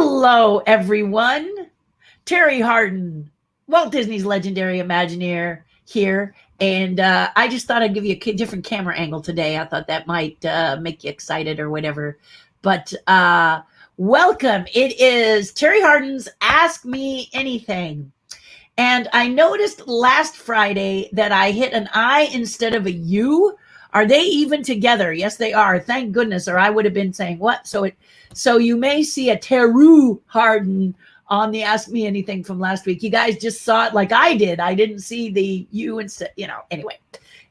Hello, everyone. Terry Hardin, Walt Disney's legendary Imagineer here. And I just thought I'd give you a different camera angle today. I thought that might make you excited or whatever. But welcome. It is Terry Hardin's Ask Me Anything. And I noticed last Friday that I hit an I instead of a U. Are they even together? Yes, they are. Thank goodness, or I would have been saying what? So you may see a Terry Hardin on the Ask Me Anything from last week. You guys just saw it like I did. I didn't see the U instead, anyway.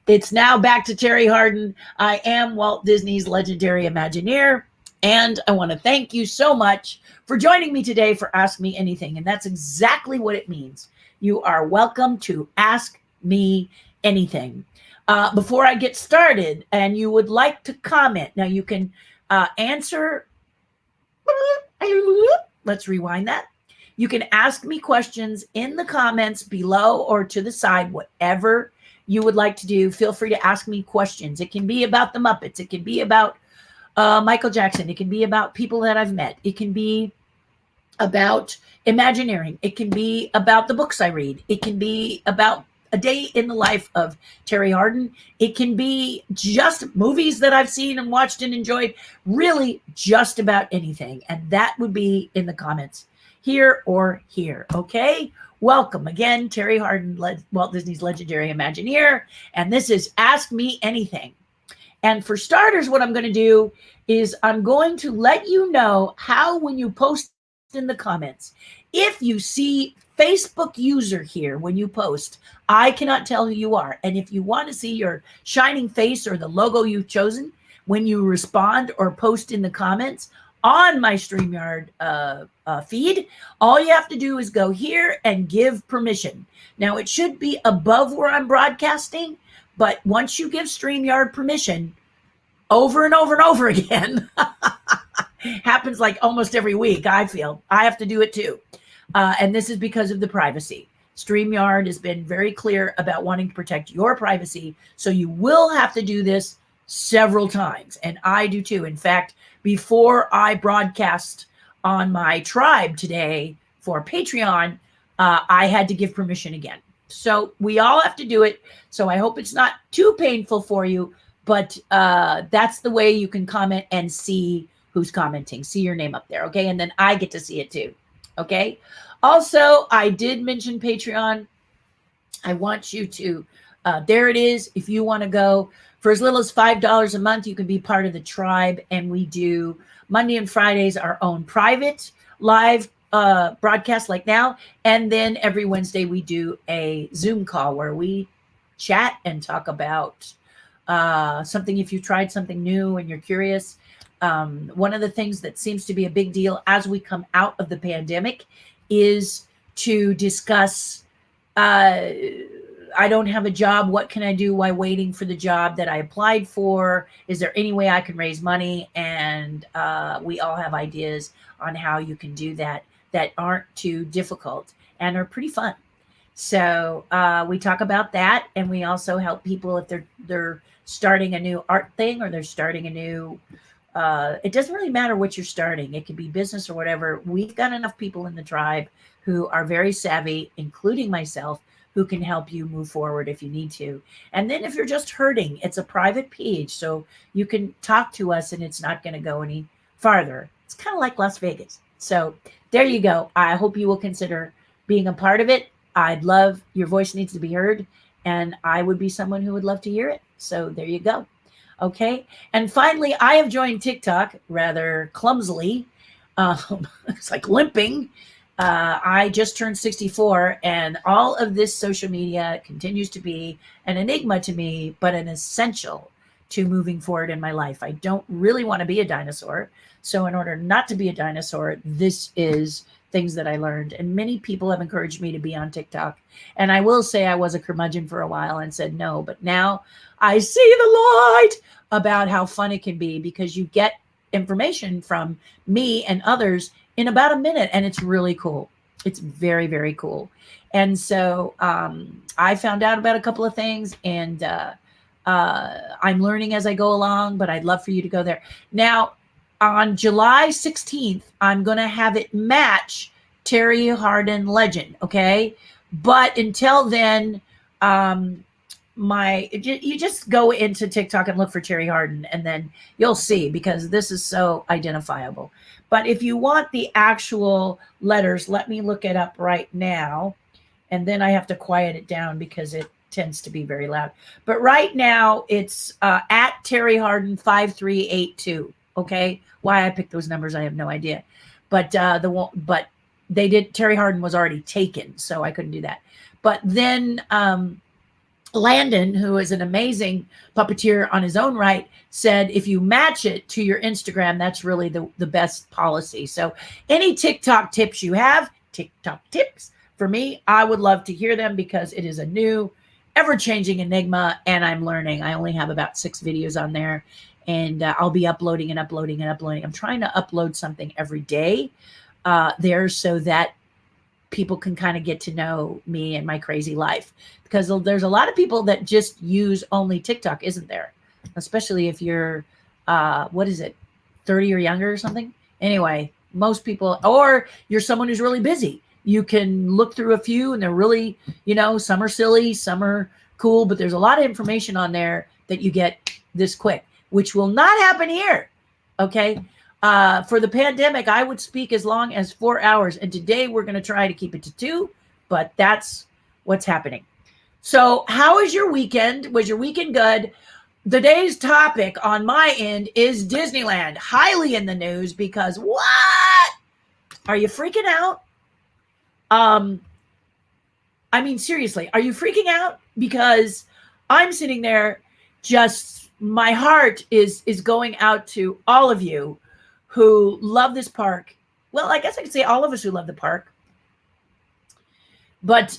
It's now back to Terry Hardin. I am Walt Disney's legendary Imagineer. And I want to thank you so much for joining me today for Ask Me Anything. And that's exactly what it means. You are welcome to Ask Me Anything. Before I get started and you would like to comment, now you can answer. Let's rewind that. You can ask me questions in the comments below or to the side, whatever you would like to do. Feel free to ask me questions. It can be about the Muppets. It can be about Michael Jackson. It can be about people that I've met. It can be about Imagineering. It can be about the books I read. It can be about a day in the life of Terry Hardin. It can be just movies that I've seen and watched and enjoyed, really just about anything. And that would be in the comments here or here. Okay. Welcome again, Terry Hardin, Walt Disney's legendary Imagineer. And this is Ask Me Anything. And for starters, what I'm going to do is I'm going to let you know how, when you post in the comments, if you see Facebook user here when you post, I cannot tell who you are. And if you want to see your shining face or the logo you've chosen when you respond or post in the comments on my StreamYard feed, all you have to do is go here and give permission. Now, it should be above where I'm broadcasting, but once you give StreamYard permission over and over and over again, happens like almost every week, I feel. I have to do it too. And this is because of the privacy. StreamYard has been very clear about wanting to protect your privacy. So you will have to do this several times. And I do too. In fact, before I broadcast on my tribe today for Patreon, I had to give permission again. So we all have to do it. So I hope it's not too painful for you. But that's the way you can comment and see who's commenting. See your name up there. Okay. And then I get to see it too. Okay. Also, I did mention Patreon. I want you to, there it is. If you want to go for as little as $5 a month, you can be part of the tribe. And we do Monday and Fridays, our own private live broadcast like now. And then every Wednesday we do a Zoom call where we chat and talk about something. If you tried something new and you're curious, one of the things that seems to be a big deal as we come out of the pandemic is to discuss, I don't have a job. What can I do while waiting for the job that I applied for? Is there any way I can raise money? And we all have ideas on how you can do that aren't too difficult and are pretty fun. So we talk about that, and we also help people if they're starting a new art thing or they're starting a new it doesn't really matter what you're starting. It could be business or whatever. We've got enough people in the tribe who are very savvy, including myself, who can help you move forward if you need to. And then if you're just hurting, it's a private page. So you can talk to us and it's not going to go any farther. It's kind of like Las Vegas. So there you go. I hope you will consider being a part of it. I'd love, your voice needs to be heard. And I would be someone who would love to hear it. So there you go. Okay. And finally, I have joined TikTok rather clumsily. It's like limping. I just turned 64, and all of this social media continues to be an enigma to me, but an essential to moving forward in my life. I don't really want to be a dinosaur. So in order not to be a dinosaur, this is things that I learned. And many people have encouraged me to be on TikTok. And I will say I was a curmudgeon for a while and said no, but now I see the light about how fun it can be, because you get information from me and others in about a minute, and it's really cool. It's very, very cool. And so I found out about a couple of things, and I'm learning as I go along, but I'd love for you to go there. Now, On July 16th, I'm going to have it match Terry Hardin Legend. Okay. But until then, you just go into TikTok and look for Terry Hardin, and then you'll see, because this is so identifiable. But if you want the actual letters, let me look it up right now. And then I have to quiet it down because it tends to be very loud. But right now it's at Terry Hardin 5382. Okay. Why I picked those numbers, I have no idea. But but they did, Terry Hardin was already taken, so I couldn't do that. But then Landon, who is an amazing puppeteer on his own right, said if you match it to your Instagram, that's really the best policy. So any TikTok tips you have, TikTok tips for me, I would love to hear them, because it is a new, ever-changing enigma, and I'm learning. I only have about 6 videos on there, and I'll be uploading and uploading and uploading. I'm trying to upload something every day there, so that people can kind of get to know me and my crazy life, because there's a lot of people that just use only TikTok, isn't there? Especially if you're, 30 or younger or something. Anyway, most people, or you're someone who's really busy. You can look through a few, and they're really, some are silly, some are cool, but there's a lot of information on there that you get this quick, which will not happen here. Okay. For the pandemic, I would speak as long as 4 hours. And today we're going to try to keep it to 2, but that's what's happening. So how was your weekend? Was your weekend good? Today's topic on my end is Disneyland, highly in the news, because what? Are you freaking out? I mean, seriously, are you freaking out? Because I'm sitting there, just my heart is going out to all of you who love this park. Well, I guess I could say all of us who love the park. But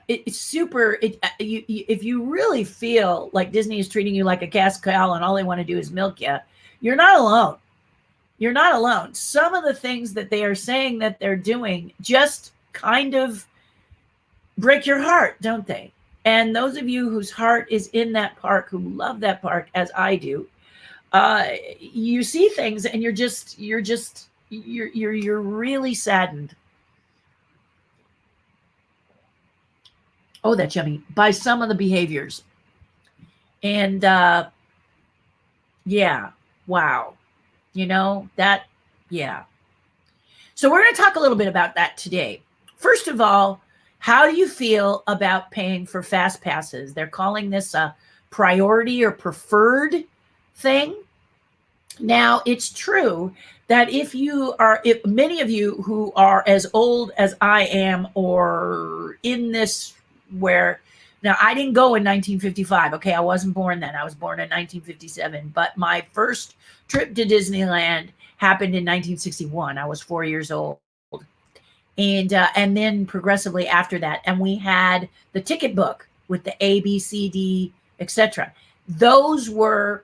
it's super. If you really feel like Disney is treating you like a cash cow and all they want to do is milk you, you're not alone. You're not alone. Some of the things that they are saying that they're doing just kind of break your heart, don't they? And those of you whose heart is in that park, who love that park as I do, you see things and you're really saddened. Oh, that's yummy. By some of the behaviors. And yeah, wow. Yeah. So we're going to talk a little bit about that today. First of all, how do you feel about paying for Fastpasses? They're calling this a priority or preferred thing. Now, it's true that if many of you who are as old as I am, or in this now I didn't go in 1955. Okay. I wasn't born then. I was born in 1957, but my first trip to Disneyland happened in 1961. I was 4 years old. And then progressively after that, and we had the ticket book with the A, B, C, D, etc. Those were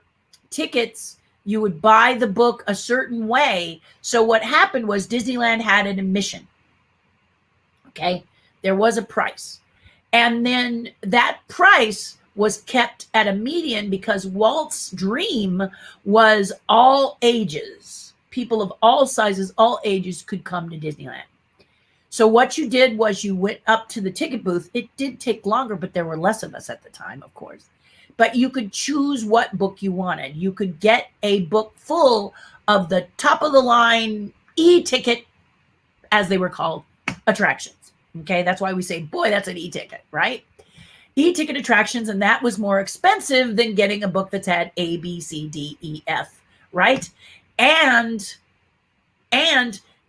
tickets. You would buy the book a certain way. So what happened was Disneyland had an admission. Okay. There was a price. And then that price was kept at a median, because Walt's dream was all ages. People of all sizes, all ages could come to Disneyland. So what you did was you went up to the ticket booth. It did take longer, but there were less of us at the time, of course. But you could choose what book you wanted. You could get a book full of the top of the line e-ticket, as they were called, attractions. Okay, that's why we say, boy, that's an e-ticket, right? E-ticket attractions, and that was more expensive than getting a book that's had A, B, C, D, E, F, right? And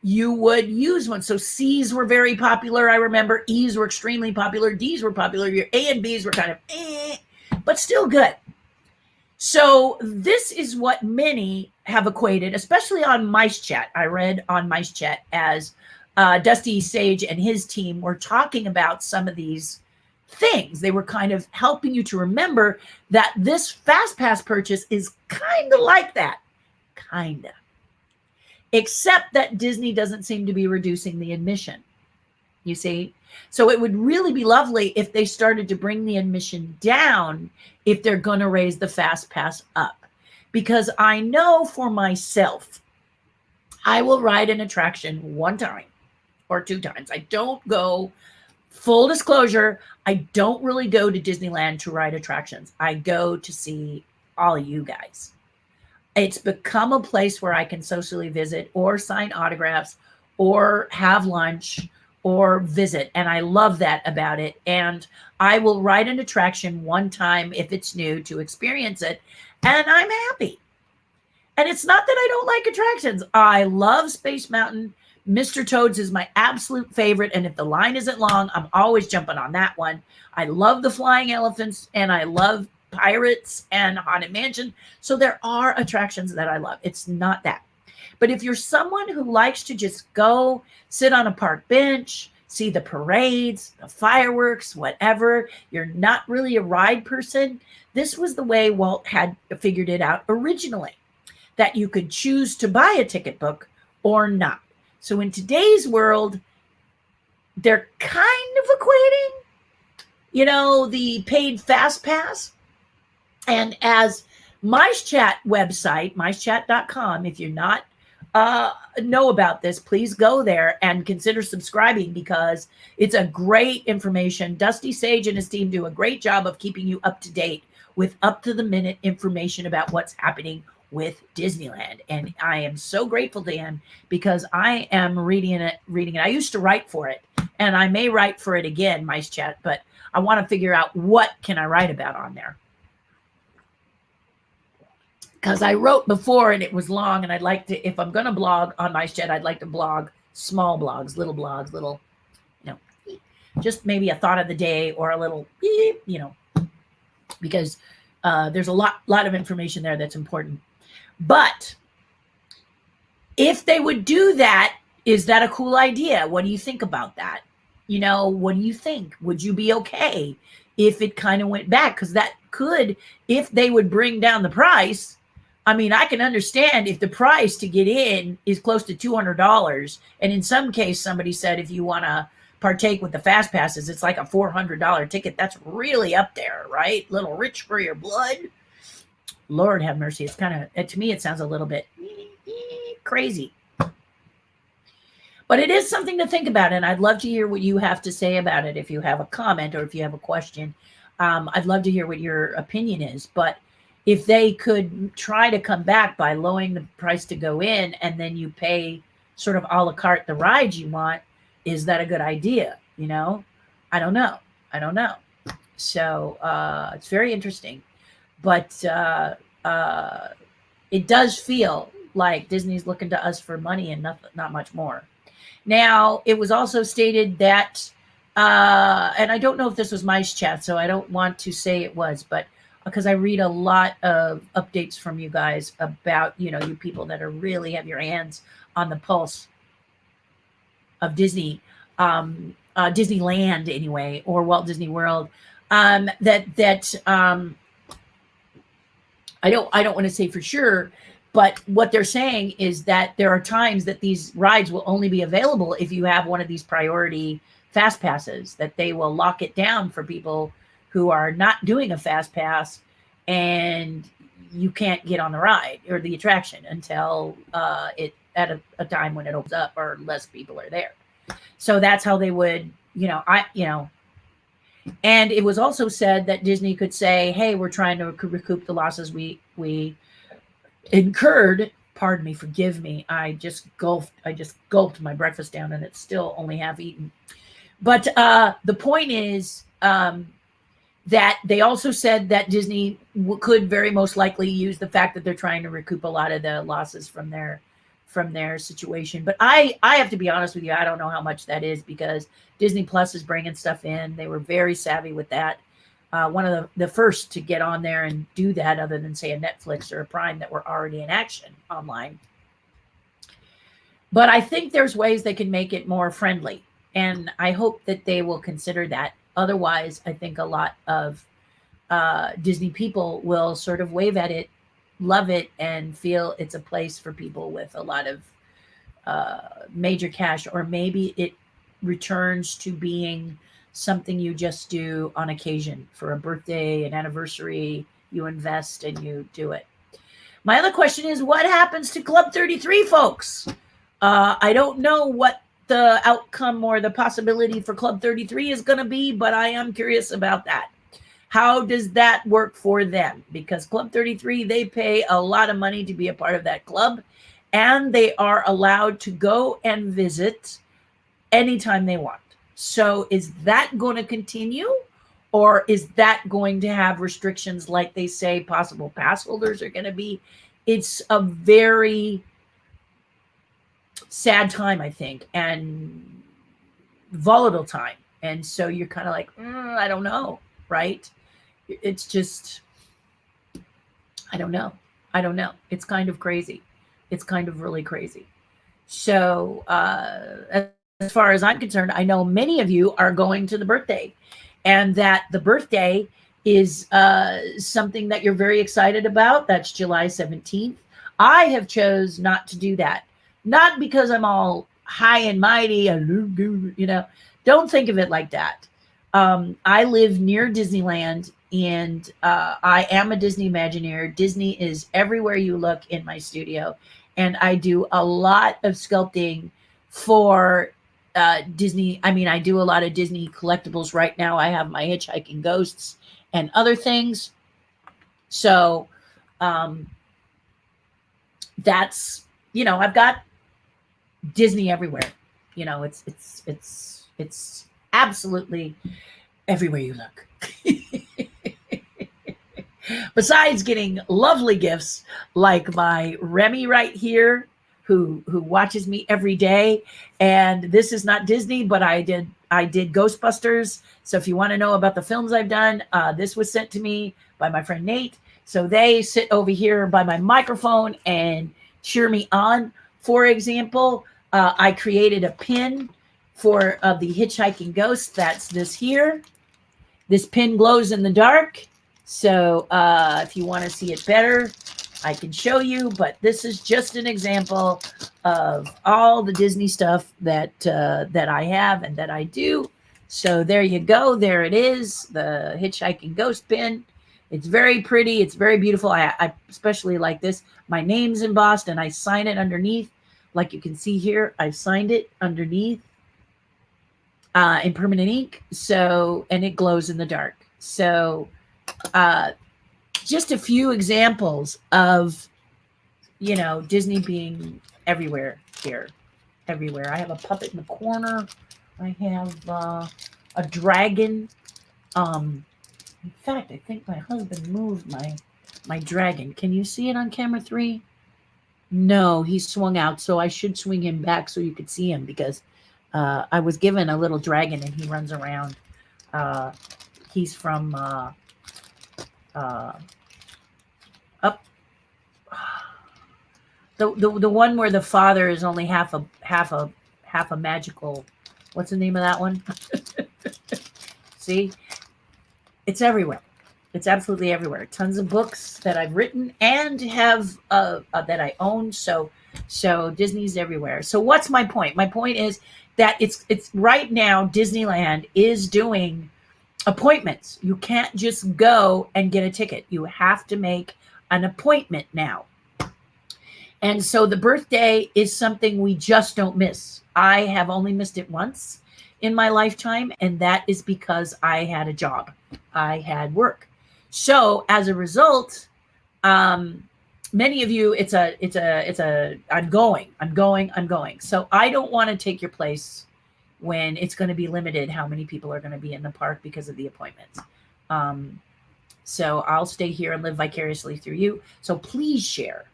you would use one. So C's were very popular. I remember E's were extremely popular. D's were popular. Your A and B's were kind of but still good. So this is what many have equated, especially on Mice Chat. I read on Mice Chat as Dusty Sage and his team were talking about some of these things. They were kind of helping you to remember that this FastPass purchase is kind of like that. Kind of. Except that Disney doesn't seem to be reducing the admission. You see? So it would really be lovely if they started to bring the admission down if they're going to raise the FastPass up. Because I know for myself, I will ride an attraction one time or two times. I don't go, full disclosure, I don't really go to Disneyland to ride attractions. I go to see all of you guys. It's become a place where I can socially visit or sign autographs or have lunch or visit. And I love that about it. And I will ride an attraction one time if it's new to experience it. And I'm happy. And it's not that I don't like attractions. I love Space Mountain. Mr. Toad's is my absolute favorite. And if the line isn't long, I'm always jumping on that one. I love the flying elephants and I love Pirates and Haunted Mansion. So there are attractions that I love. It's not that. But if you're someone who likes to just go sit on a park bench, see the parades, the fireworks, whatever, you're not really a ride person, this was the way Walt had figured it out originally, that you could choose to buy a ticket book or not. So in today's world, they're kind of equating, the paid fast pass. And as MiceChat website, micechat.com, if you're not know about this, please go there and consider subscribing because it's a great information. Dusty Sage and his team do a great job of keeping you up to date with up-to-the-minute information about what's happening with Disneyland. And I am so grateful to him because I am reading it. I used to write for it, and I may write for it again, MiceChat, but I want to figure out what can I write about on there. Because I wrote before and it was long, and I'd like to, if I'm going to blog on MiceChat, I'd like to blog small blogs, little, just maybe a thought of the day or a little, because there's a lot of information there that's important. But if they would do that, is that a cool idea? What do you think about that? What do you think? Would you be okay if it kind of went back? Because that could, if they would bring down the price. I mean, I can understand if the price to get in is close to $200. And in some case, somebody said, if you want to partake with the fast passes, it's like a $400 ticket. That's really up there, right? Little rich for your blood. Lord have mercy. It's kind of, to me, it sounds a little bit crazy. But it is something to think about. And I'd love to hear what you have to say about it. If you have a comment or if you have a question, I'd love to hear what your opinion is. But if they could try to come back by lowering the price to go in and then you pay sort of a la carte the rides you want, is that a good idea? I don't know. So it's very interesting. But it does feel like Disney's looking to us for money and not much more. Now, it was also stated that, and I don't know if this was MiceChat, so I don't want to say it was, but because I read a lot of updates from you guys about, you people that are really have your hands on the pulse of Disney, Disneyland anyway, or Walt Disney World, I don't want to say for sure, but what they're saying is that there are times that these rides will only be available if you have one of these priority fast passes, that they will lock it down for people who are not doing a fast pass, and you can't get on the ride or the attraction until it at a time when it opens up or less people are there. So that's how they would, and it was also said that Disney could say, hey, we're trying to recoup the losses we incurred. Pardon me, forgive me. I just gulped my breakfast down and it's still only half eaten. But the point is, that they also said that Disney could very most likely use the fact that they're trying to recoup a lot of the losses from their situation. But I have to be honest with you, I don't know how much that is because Disney Plus is bringing stuff in. They were very savvy with that. One of the first to get on there and do that, other than say a Netflix or a Prime that were already in action online. But I think there's ways they can make it more friendly. And I hope that they will consider that. Otherwise, I think a lot of Disney people will sort of wave at it, love it, and feel it's a place for people with a lot of major cash, or maybe it returns to being something you just do on occasion for a birthday, an anniversary, you invest and you do it. My other question is, what happens to Club 33 folks? I don't know what the outcome or the possibility for Club 33 is going to be, but I am curious about that. How does that work for them? Because Club 33, they pay a lot of money to be a part of that club, and they are allowed to go and visit anytime they want. So is that going to continue? Or is that going to have restrictions like they say possible pass holders are going to be? It's a very sad time, I think, and volatile time. And so you're kind of like, I don't know, right? It's just, I don't know. I don't know. It's kind of crazy. It's kind of really crazy. So as far as I'm concerned, I know many of you are going to the birthday, and that the birthday is something that you're very excited about. That's July 17th. I have chose not to do that. Not because I'm all high and mighty, you know, don't think of it like that. I live near Disneyland, and I am a Disney Imagineer. Disney is everywhere you look in my studio, and I do a lot of sculpting for Disney. I mean, I do a lot of Disney collectibles right now. I have my hitchhiking ghosts and other things. So that's, you know, I've got Disney everywhere. You know, it's absolutely everywhere you look. Besides getting lovely gifts like my Remy right here, who watches me every day. And this is not Disney, but I did Ghostbusters. So if you want to know about the films I've done, this was sent to me by my friend Nate. So they sit over here by my microphone and cheer me on. For example, I created a pin for the Hitchhiking Ghost. That's this here. This pin glows in the dark. So if you want to see it better, I can show you, but this is just an example of all the Disney stuff that that I have and that I do. So there you go. There it is, the Hitchhiking Ghost pin. It's very pretty. It's very beautiful. I especially like this. My name's embossed, and I sign it underneath. Like you can see here, I've signed it underneath in permanent ink. So, and it glows in the dark. So, just a few examples of, you know, Disney being everywhere here, everywhere. I have a puppet in the corner. I have a dragon. In fact, I think my husband moved my dragon. Can you see it on camera 3? No, he swung out, so I should swing him back so you could see him, because I was given a little dragon and he runs around. He's from up the one where the father is only half a magical. What's the name of that one? See, it's everywhere. It's absolutely everywhere. Tons of books that I've written and have that I own. So Disney's everywhere. So what's my point? My point is that it's right now Disneyland is doing appointments. You can't just go and get a ticket. You have to make an appointment now. And so the birthday is something we just don't miss. I have only missed it once in my lifetime, and that is because I had a job. I had work. So as a result, many of you, I'm going. So I don't want to take your place when it's going to be limited how many people are going to be in the park because of the appointments. So I'll stay here and live vicariously through you. So please share.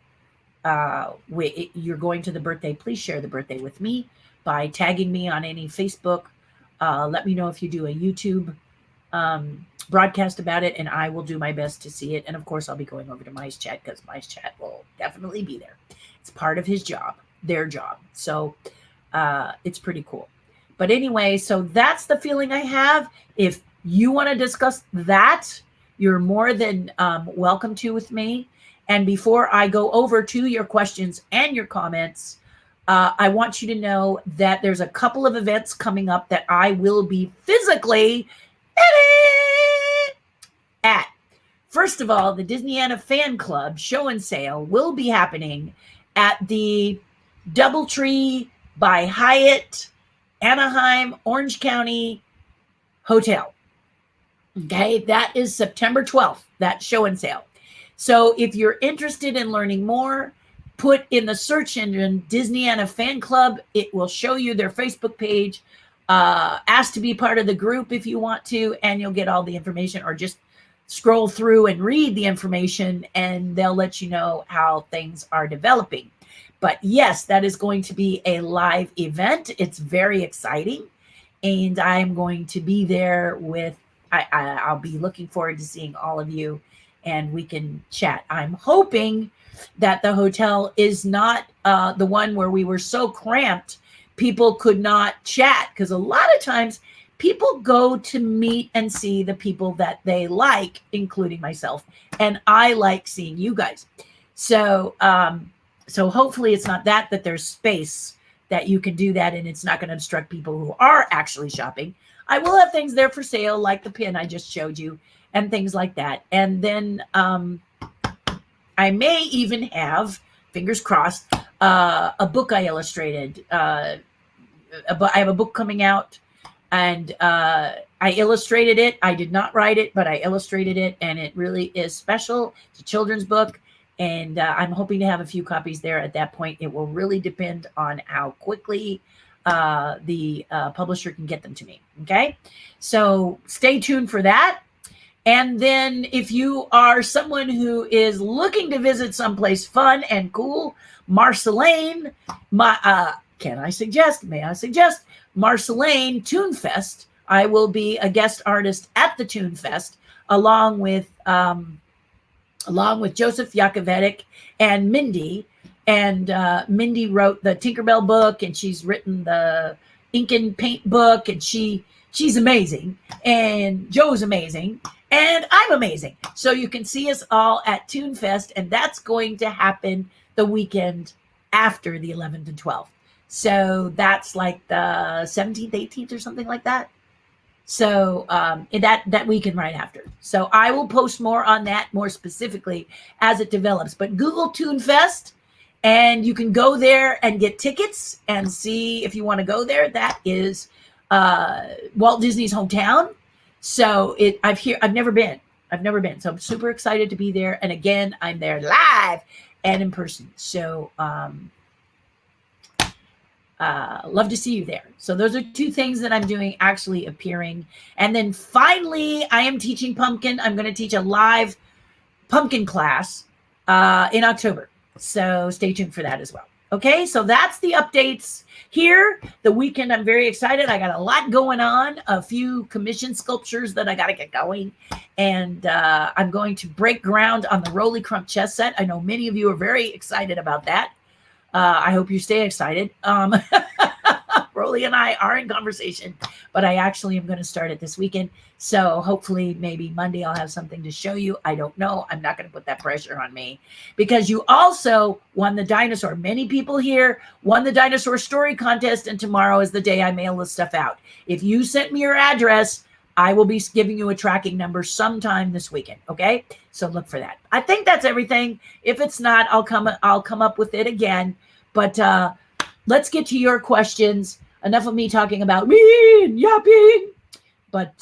You're going to the birthday. Please share the birthday with me by tagging me on any Facebook. Let me know if you do a YouTube broadcast about it, and I will do my best to see it. And of course, I'll be going over to Mice Chat, because Mice Chat will definitely be there. It's part of his job, their job. So it's pretty cool. But anyway, so that's the feeling I have. If you want to discuss that, you're more than welcome to with me. And before I go over to your questions and your comments, I want you to know that there's a couple of events coming up that I will be physically at. First of all, the Disneyana Fan Club show and sale will be happening at the DoubleTree by Hyatt, Anaheim, Orange County Hotel. Okay, that is September 12th, that show and sale. So if you're interested in learning more, put in the search engine Disneyana Fan Club. It will show you their Facebook page. Ask to be part of the group if you want to, and you'll get all the information, or just scroll through and read the information, and they'll let you know how things are developing. But yes, that is going to be a live event. It's very exciting, and I'm going to be there with, I'll be looking forward to seeing all of you, and we can chat. I'm hoping that the hotel is not the one where we were so cramped people could not chat, because a lot of times people go to meet and see the people that they like, including myself, and I like seeing you guys. So so hopefully it's not that there's space that you can do that, and it's not going to obstruct people who are actually shopping. I will have things there for sale, like the pin I just showed you and things like that. And then I may even have, fingers crossed, a book I illustrated. I have a book coming out, and I illustrated it. I did not write it, but I illustrated it, and it really is special. It's a children's book, and I'm hoping to have a few copies there at that point. It will really depend on how quickly the publisher can get them to me. Okay, so stay tuned for that. And then if you are someone who is looking to visit someplace fun and cool, Marceline, may I suggest Marceline Toon Fest. I will be a guest artist at the Toon Fest, along with Joseph Yakovetic and Mindy. And Mindy wrote the Tinkerbell book, and she's written the Ink and Paint book, and she's amazing, and Joe's amazing, and I'm amazing. So you can see us all at Toon Fest, and that's going to happen the weekend after the 11th and 12th. So that's like the 17th, 18th, or something like that. So that weekend right after. So I will post more on that more specifically as it develops. But Google Toon Fest, and you can go there and get tickets and see if you want to go there. That is Walt Disney's hometown. So I've never been. So I'm super excited to be there. And again, I'm there live and in person. So love to see you there. So those are two things that I'm doing, actually appearing. And then finally, I am teaching pumpkin. I'm going to teach a live pumpkin class in October. So stay tuned for that as well. Okay, so that's the updates here. The weekend, I'm very excited. I got a lot going on, a few commission sculptures that I got to get going. And I'm going to break ground on the Rolly Crump chess set. I know many of you are very excited about that. I hope you stay excited. Rolly and I are in conversation, but I actually am going to start it this weekend. So hopefully maybe Monday I'll have something to show you. I don't know. I'm not going to put that pressure on me, because you also won the dinosaur. Many people here won the dinosaur story contest, and tomorrow is the day I mail this stuff out. If you sent me your address, I will be giving you a tracking number sometime this weekend. Okay, so look for that. I think that's everything. If it's not, I'll come up with it again. But let's get to your questions. Enough of me talking about me and yapping. But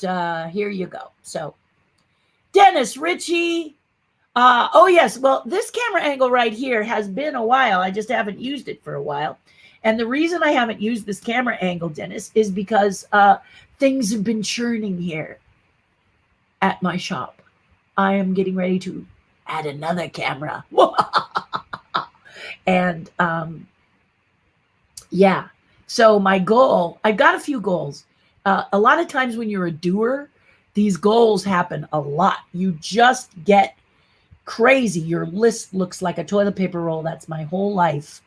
here you go. So, Dennis Ritchie. Oh yes. Well, this camera angle right here has been a while. I just haven't used it for a while. And the reason I haven't used this camera angle, Dennis, is because things have been churning here at my shop. I am getting ready to add another camera. And yeah, so my goal, I've got a few goals. A lot of times when you're a doer, these goals happen a lot. You just get crazy. Your list looks like a toilet paper roll. That's my whole life.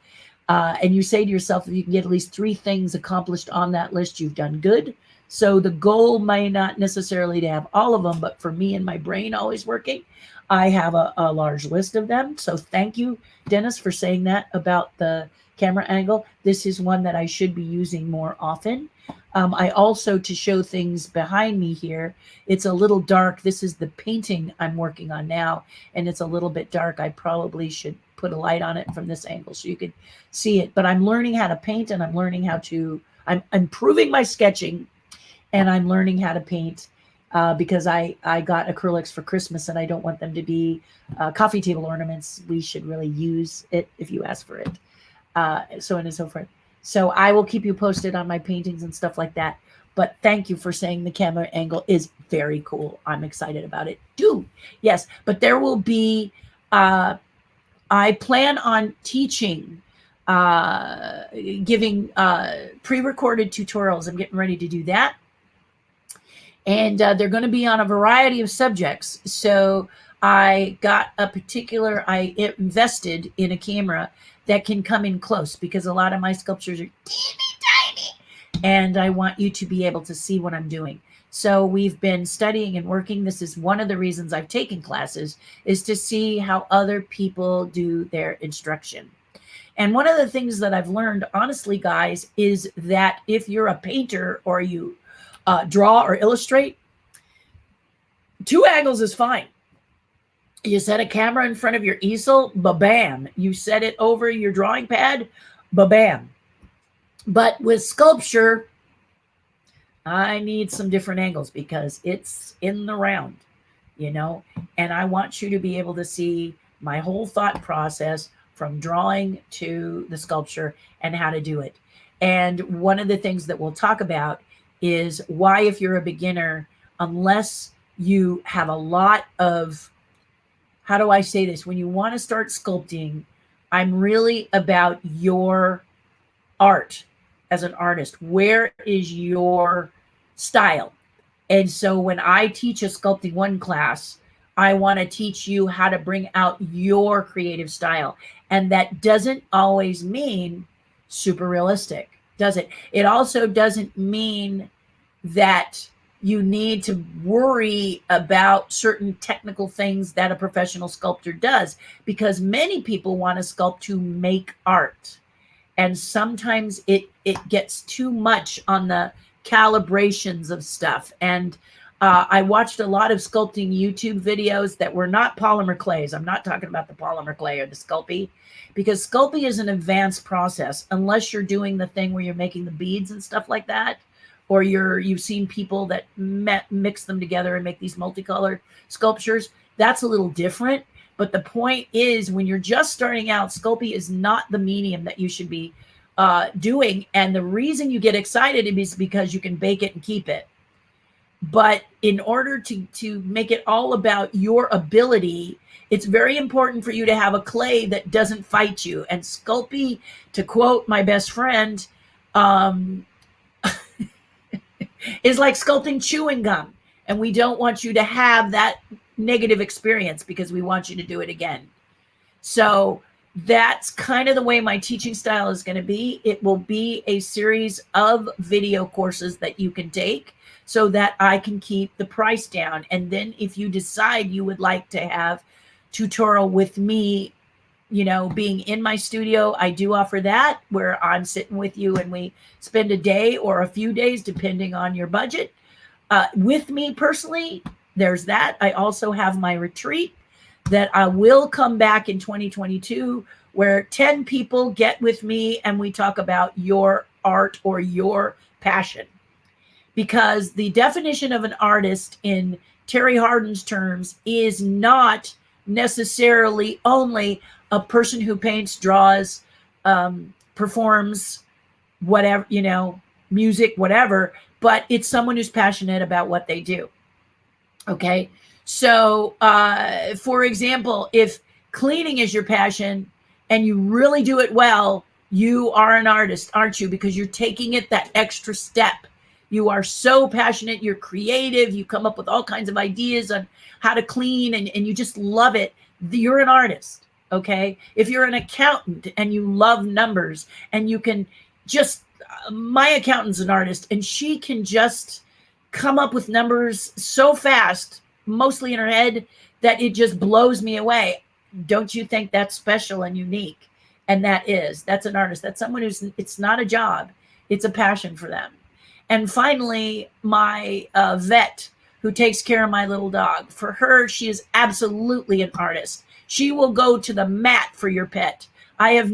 And you say to yourself, if you can get at least 3 things accomplished on that list, you've done good. So the goal may not necessarily to have all of them, but for me and my brain always working, I have a large list of them. So thank you, Dennis, for saying that about the camera angle. This is one that I should be using more often. I also, to show things behind me here, it's a little dark. This is the painting I'm working on now, and it's a little bit dark. I probably should put a light on it from this angle so you could see it. But I'm learning how to paint, and I'm learning how to, I'm improving my sketching, and I'm learning how to paint because I got acrylics for Christmas, and I don't want them to be coffee table ornaments. We should really use it if you ask for it. So on and so forth. So I will keep you posted on my paintings and stuff like that. But thank you for saying the camera angle is very cool. I'm excited about it too. Yes, but there will be, I plan on teaching, giving pre-recorded tutorials. I'm getting ready to do that. And they're going to be on a variety of subjects. So I got a particular, I invested in a camera that can come in close because a lot of my sculptures are teeny tiny. And I want you to be able to see what I'm doing. So we've been studying and working. This is one of the reasons I've taken classes, is to see how other people do their instruction. And one of the things that I've learned, honestly, guys, is that if you're a painter or you draw or illustrate, 2 angles is fine. You set a camera in front of your easel, ba-bam. You set it over your drawing pad, ba-bam. But with sculpture, I need some different angles because it's in the round, you know, and I want you to be able to see my whole thought process from drawing to the sculpture and how to do it. And one of the things that we'll talk about is why, if you're a beginner, unless you have a lot of, how do I say this? When you want to start sculpting, I'm really about your art as an artist. Where is your style? And so when I teach a Sculpting 1 class, I want to teach you how to bring out your creative style. And that doesn't always mean super realistic, does it? It also doesn't mean that you need to worry about certain technical things that a professional sculptor does, because many people want to sculpt to make art. And sometimes it gets too much on the calibrations of stuff. And I watched a lot of sculpting YouTube videos that were not polymer clays. I'm not talking about the polymer clay or the Sculpey, because Sculpey is an advanced process. Unless you're doing the thing where you're making the beads and stuff like that, or you've seen people that mix them together and make these multicolored sculptures, that's a little different. But the point is, when you're just starting out, Sculpey is not the medium that you should be doing. And the reason you get excited is because you can bake it and keep it. But in order to make it all about your ability, it's very important for you to have a clay that doesn't fight you. And Sculpey, to quote my best friend, is like sculpting chewing gum. And we don't want you to have that negative experience because we want you to do it again. So that's kind of the way my teaching style is going to be. It will be a series of video courses that you can take so that I can keep the price down. And then if you decide you would like to have tutorial with me, you know, being in my studio, I do offer that, where I'm sitting with you and we spend a day or a few days, depending on your budget, with me personally. There's that. I also have my retreat that I will come back in 2022, where 10 people get with me and we talk about your art or your passion. Because the definition of an artist in Terri Hardin's terms is not necessarily only a person who paints, draws, performs, whatever, you know, music, whatever, but it's someone who's passionate about what they do. Okay. So, for example, if cleaning is your passion and you really do it well, you are an artist, aren't you? Because you're taking it that extra step. You are so passionate. You're creative. You come up with all kinds of ideas on how to clean and you just love it. You're an artist. Okay. If you're an accountant and you love numbers and you can just, my accountant's an artist and she can just come up with numbers so fast, mostly in her head, that it just blows me away. Don't you think that's special and unique? And that's an artist. That's someone it's not a job. It's a passion for them. And finally, my vet who takes care of my little dog. For her, she is absolutely an artist. She will go to the mat for your pet. I've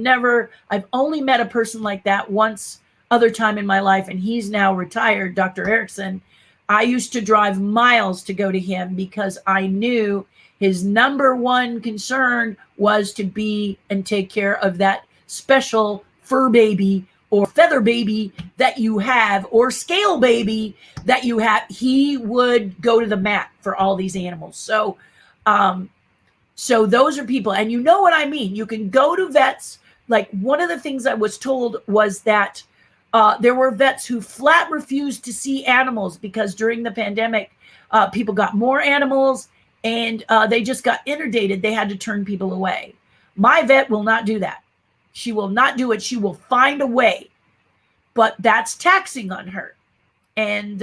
only met a person like that once other time in my life, and he's now retired, Dr. Erickson. I used to drive miles to go to him because I knew his number one concern was to be and take care of that special fur baby or feather baby that you have, or scale baby that you have. He would go to the mat for all these animals. So those are people, and you know what I mean. You can go to vets. Like, one of the things I was told was that there were vets who flat refused to see animals because during the pandemic, people got more animals and they just got inundated. They had to turn people away. My vet will not do that. She will not do it. She will find a way, but that's taxing on her. And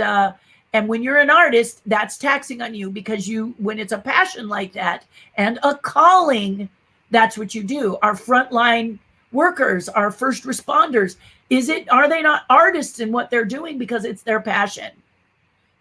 when you're an artist, that's taxing on you, because when it's a passion like that and a calling, that's what you do. Our frontline workers, our first responders, are they not artists in what they're doing because it's their passion?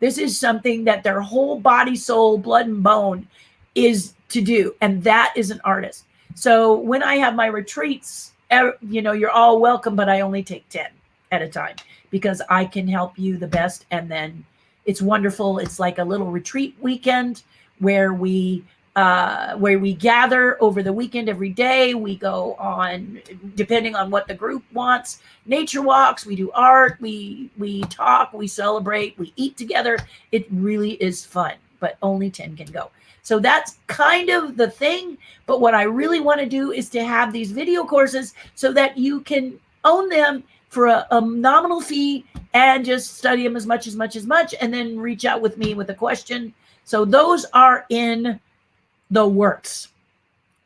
This is something that their whole body, soul, blood, and bone is to do. And that is an artist. So when I have my retreats, you're all welcome, but I only take 10 at a time because I can help you the best. And then it's wonderful. It's like a little retreat weekend where we gather over the weekend every day. We go on, depending on what the group wants, nature walks, we do art, we talk, we celebrate, we eat together. It really is fun, but only 10 can go. So that's kind of the thing. But what I really want to do is to have these video courses so that you can own them for a nominal fee and just study them as much, and then reach out with me with a question. So those are in the works.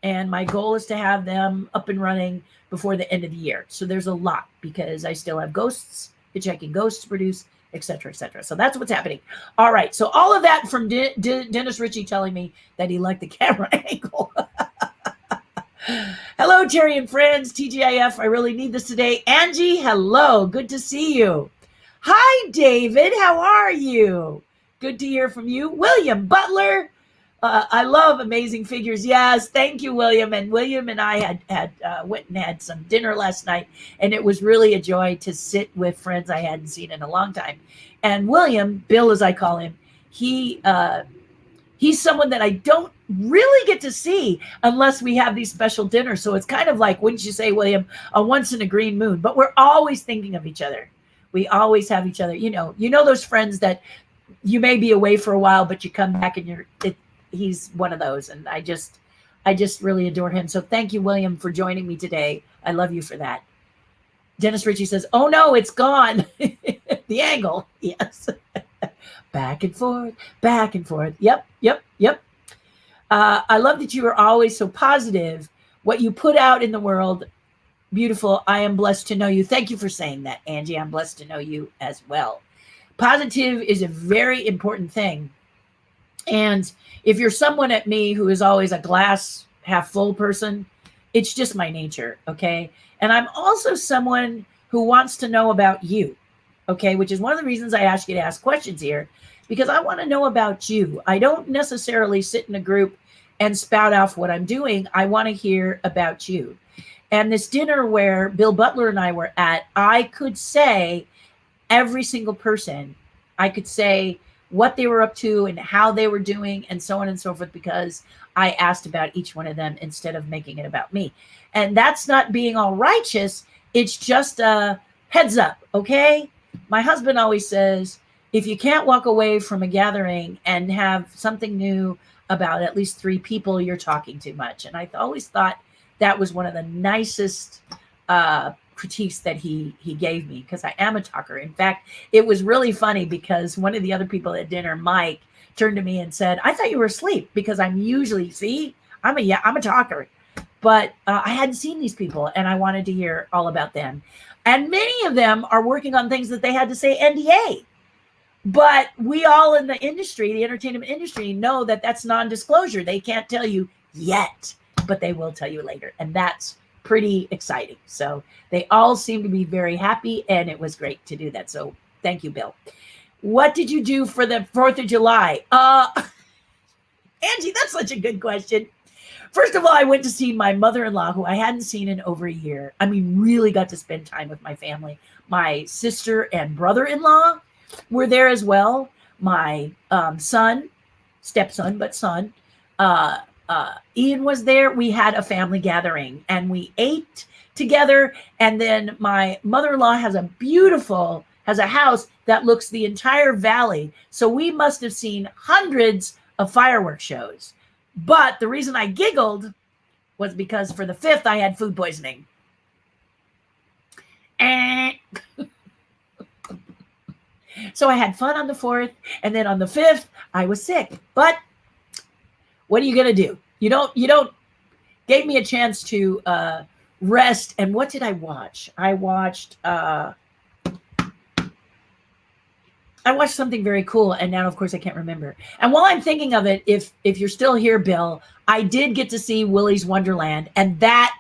And my goal is to have them up and running before the end of the year. So there's a lot, because I still have ghosts, hitchhiking ghosts to produce, etc., etc. So that's what's happening. All right. So all of that from Dennis Ritchie telling me that he liked the camera angle. Hello, Terry and friends, TGIF. I really need this today. Angie, hello. Good to see you. Hi, David. How are you? Good to hear from you. William Butler. I love amazing figures. Yes, thank you, William. And William and I had went and had some dinner last night, and it was really a joy to sit with friends I hadn't seen in a long time. And William, Bill as I call him, he's someone that I don't really get to see unless we have these special dinners. So it's kind of like, wouldn't you say, William, a once in a green moon? But we're always thinking of each other. We always have each other. You know those friends that you may be away for a while, but you come back and he's one of those. And I just really adore him. So thank you, William, for joining me today. I love you for that. Dennis Ritchie says, oh no, it's gone. The angle. Yes. Back and forth, back and forth. Yep. I love that you are always so positive. What you put out in the world, beautiful. I am blessed to know you. Thank you for saying that, Angie. I'm blessed to know you as well. Positive is a very important thing. And if you're someone at me who is always a glass half full person, it's just my nature, okay? And I'm also someone who wants to know about you, okay? Which is one of the reasons I ask you to ask questions here, because I want to know about you. I don't necessarily sit in a group and spout off what I'm doing. I want to hear about you. And this dinner where Bill Butler and I were at, I could say every single person. I could say what they were up to and how they were doing and so on and so forth, because I asked about each one of them instead of making it about me. And that's not being all righteous. It's just a heads up, okay? My husband always says, if you can't walk away from a gathering and have something new about at least 3 people, you're talking too much. And I always thought that was one of the nicest critiques that he gave me, because I am a talker. In fact, it was really funny because one of the other people at dinner, Mike, turned to me and said, I thought you were asleep, because I'm usually, I'm a talker. But I hadn't seen these people and I wanted to hear all about them. And many of them are working on things that they had to say NDA. But we all in the industry, the entertainment industry, know that that's non-disclosure. They can't tell you yet, but they will tell you later. And that's pretty exciting. So they all seem to be very happy, and it was great to do that. So thank you, Bill. What did you do for the 4th of July? Angie, that's such a good question. First of all, I went to see my mother-in-law, who I hadn't seen in over a year. I mean, really got to spend time with my family. My sister and brother-in-law were there as well. My son, stepson, but son, Ian was there. We had a family gathering and we ate together. And then my mother-in-law has a house that looks the entire valley. So we must have seen hundreds of fireworks shows. But the reason I giggled was because for the 5th, I had food poisoning. So I had fun on the 4th, and then on the 5th, I was sick. But what are you going to do? You don't gave me a chance to rest. And what did I watch? I watched something very cool, and now, of course, I can't remember. And while I'm thinking of it, if you're still here, Bill, I did get to see Willy's Wonderland, and that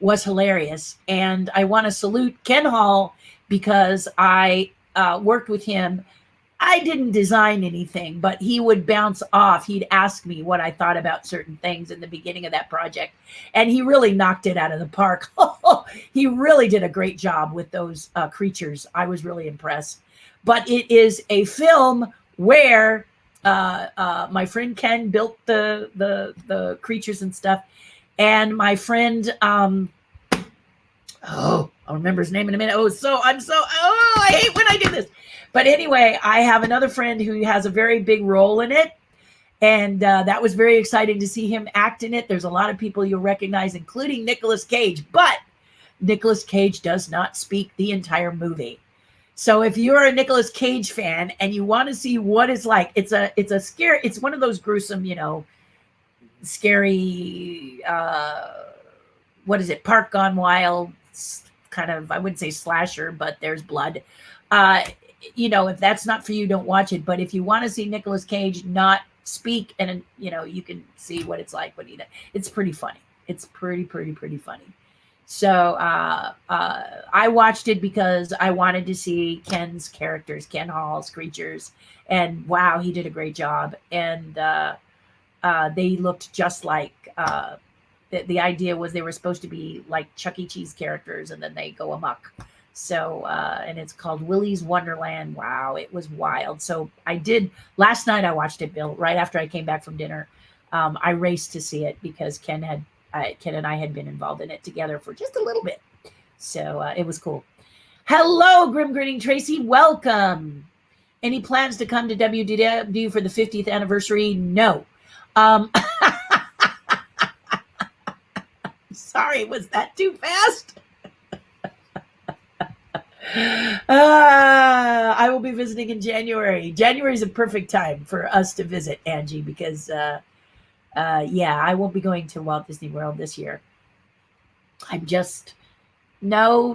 was hilarious. And I want to salute Ken Hall because I worked with him. I didn't design anything, but he would bounce off. He'd ask me what I thought about certain things in the beginning of that project, and he really knocked it out of the park. He really did a great job with those creatures. I was really impressed. But it is a film where my friend Ken built the creatures and stuff, and my friend I'll remember his name in a minute. I hate when I do this. But anyway, I have another friend who has a very big role in it, and that was very exciting to see him act in it. There's a lot of people you'll recognize, including Nicolas Cage, but Nicolas Cage does not speak the entire movie. So if you're a Nicolas Cage fan and you want to see what it's like, it's a scary, it's one of those gruesome, scary, what is it? Park Gone Wild, kind of, I wouldn't say slasher, but there's blood. If that's not for you, don't watch it. But if you want to see Nicolas Cage not speak, and you can see what it's like when he does. It's pretty funny. It's pretty funny. So I watched it because I wanted to see Ken's characters, Ken Hall's creatures, and wow, he did a great job. And they looked just like the idea was they were supposed to be like Chuck E. Cheese characters, and then they go amok. So and it's called Willy's Wonderland. Wow, it was wild. So last night I watched it, Bill, right after I came back from dinner. I raced to see it because Ken and I had been involved in it together for just a little bit. So it was cool. Hello, Grim Grinning Tracy. Welcome. Any plans to come to WDW for the 50th anniversary? No. Sorry, was that too fast? I will be visiting in January. January is a perfect time for us to visit, Angie, because I won't be going to Walt Disney World this year. I'm just no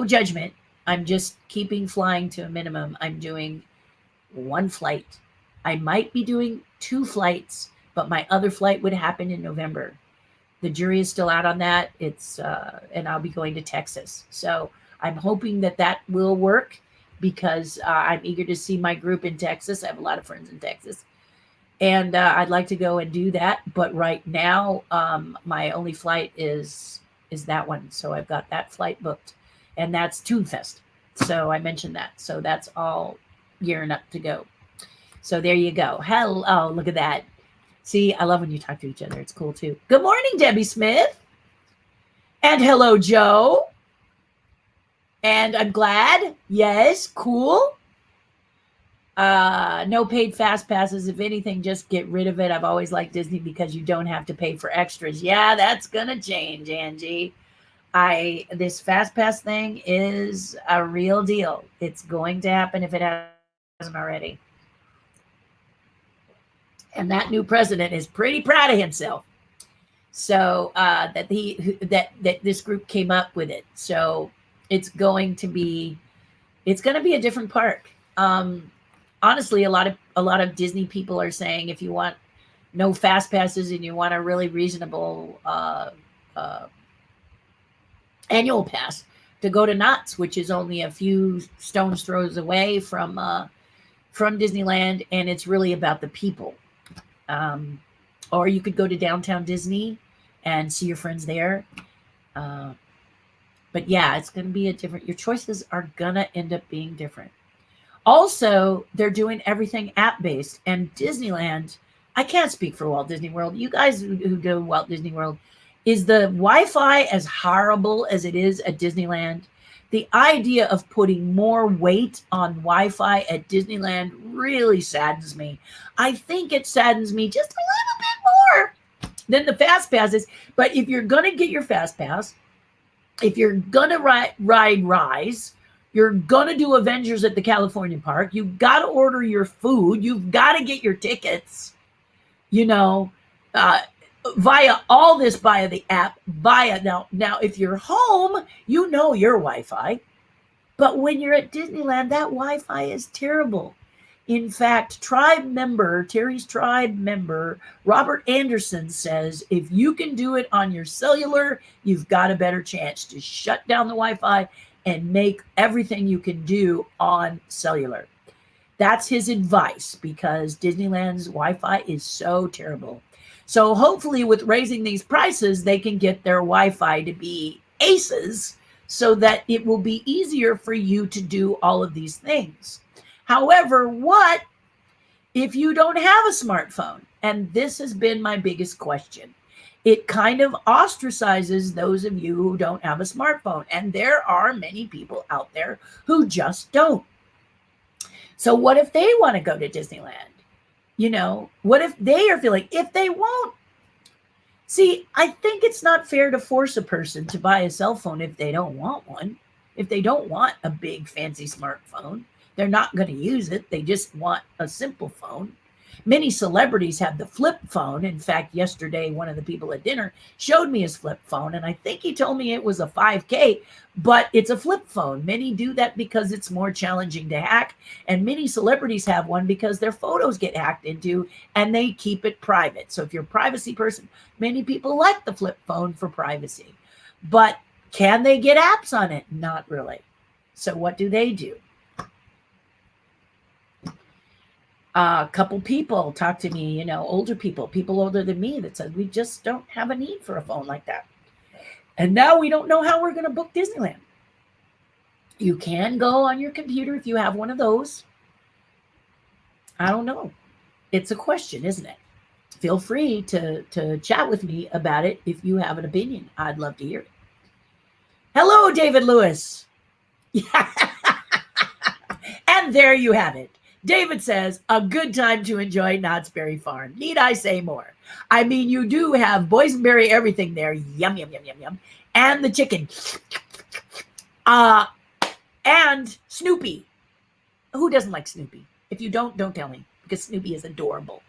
judgment. I'm just keeping flying to a minimum. I'm doing one flight. I might be doing 2 flights, but my other flight would happen in November. The jury is still out on that. It's and I'll be going to Texas. So I'm hoping that will work because I'm eager to see my group in Texas. I have a lot of friends in Texas. And I'd like to go and do that. But right now, my only flight is that one. So I've got that flight booked. And that's Toonfest. So I mentioned that. So that's all gearing up to go. So there you go. Hello, look at that. See, I love when you talk to each other. It's cool too. Good morning, Debbie Smith. And hello, Joe. And I'm glad. Yes, cool. No paid fast passes. If anything, just get rid of it. I've always liked Disney because you don't have to pay for extras. Yeah, that's gonna change, Angie. This fast pass thing is a real deal. It's going to happen if it hasn't already. And that new president is pretty proud of himself. So that this group came up with it. So it's going to be a different park. Honestly, a lot of Disney people are saying if you want no fast passes and you want a really reasonable annual pass, to go to Knott's, which is only a few stones throws away from Disneyland, and it's really about the people. or you could go to downtown Disney and see your friends there. Uh, but yeah, it's going to be a different, your choices are going to end up being different. Also, they're doing everything app based, and Disneyland, I can't speak for Walt Disney World. You guys who do Walt Disney World, is the Wi-Fi as horrible as it is at Disneyland? The idea of putting more weight on Wi-Fi at Disneyland really saddens me. I think it saddens me just a little bit more than the fast passes. But if you're going to get your fast pass, if you're going to ride Rise, you're going to do Avengers at the California Park, you've got to order your food, you've got to get your tickets, you know, via all this, via the app, now if you're home, you know your Wi-Fi, but when you're at Disneyland, that Wi-Fi is terrible. In fact, Terry's tribe member, Robert Anderson, says if you can do it on your cellular, you've got a better chance to shut down the Wi-Fi and make everything you can do on cellular. That's his advice, because Disneyland's Wi-Fi is so terrible. So hopefully with raising these prices, they can get their Wi-Fi to be aces so that it will be easier for you to do all of these things. However, what if you don't have a smartphone? And this has been my biggest question. It kind of ostracizes those of you who don't have a smartphone. And there are many people out there who just don't. So what if they want to go to Disneyland? You know, what if they are feeling, if they won't? See, I think it's not fair to force a person to buy a cell phone if they don't want one. If they don't want a big fancy smartphone, they're not going to use it. They just want a simple phone. Many celebrities have the flip phone. In fact, yesterday, one of the people at dinner showed me his flip phone, and I think he told me it was a 5K, but it's a flip phone. Many do that because it's more challenging to hack, and many celebrities have one because their photos get hacked into, and they keep it private. So if you're a privacy person, many people like the flip phone for privacy. But can they get apps on it? Not really. So what do? A couple people talk to me, older people older than me, that said, we just don't have a need for a phone like that. And now we don't know how we're going to book Disneyland. You can go on your computer if you have one of those. I don't know. It's a question, isn't it? Feel free to chat with me about it if you have an opinion. I'd love to hear it. Hello, David Lewis. Yeah. And there you have it. David says, a good time to enjoy Knott's Berry Farm. Need I say more? I mean, you do have boysenberry everything there. Yum, yum, yum, yum, yum. And the chicken. And Snoopy. Who doesn't like Snoopy? If you don't tell me, because Snoopy is adorable.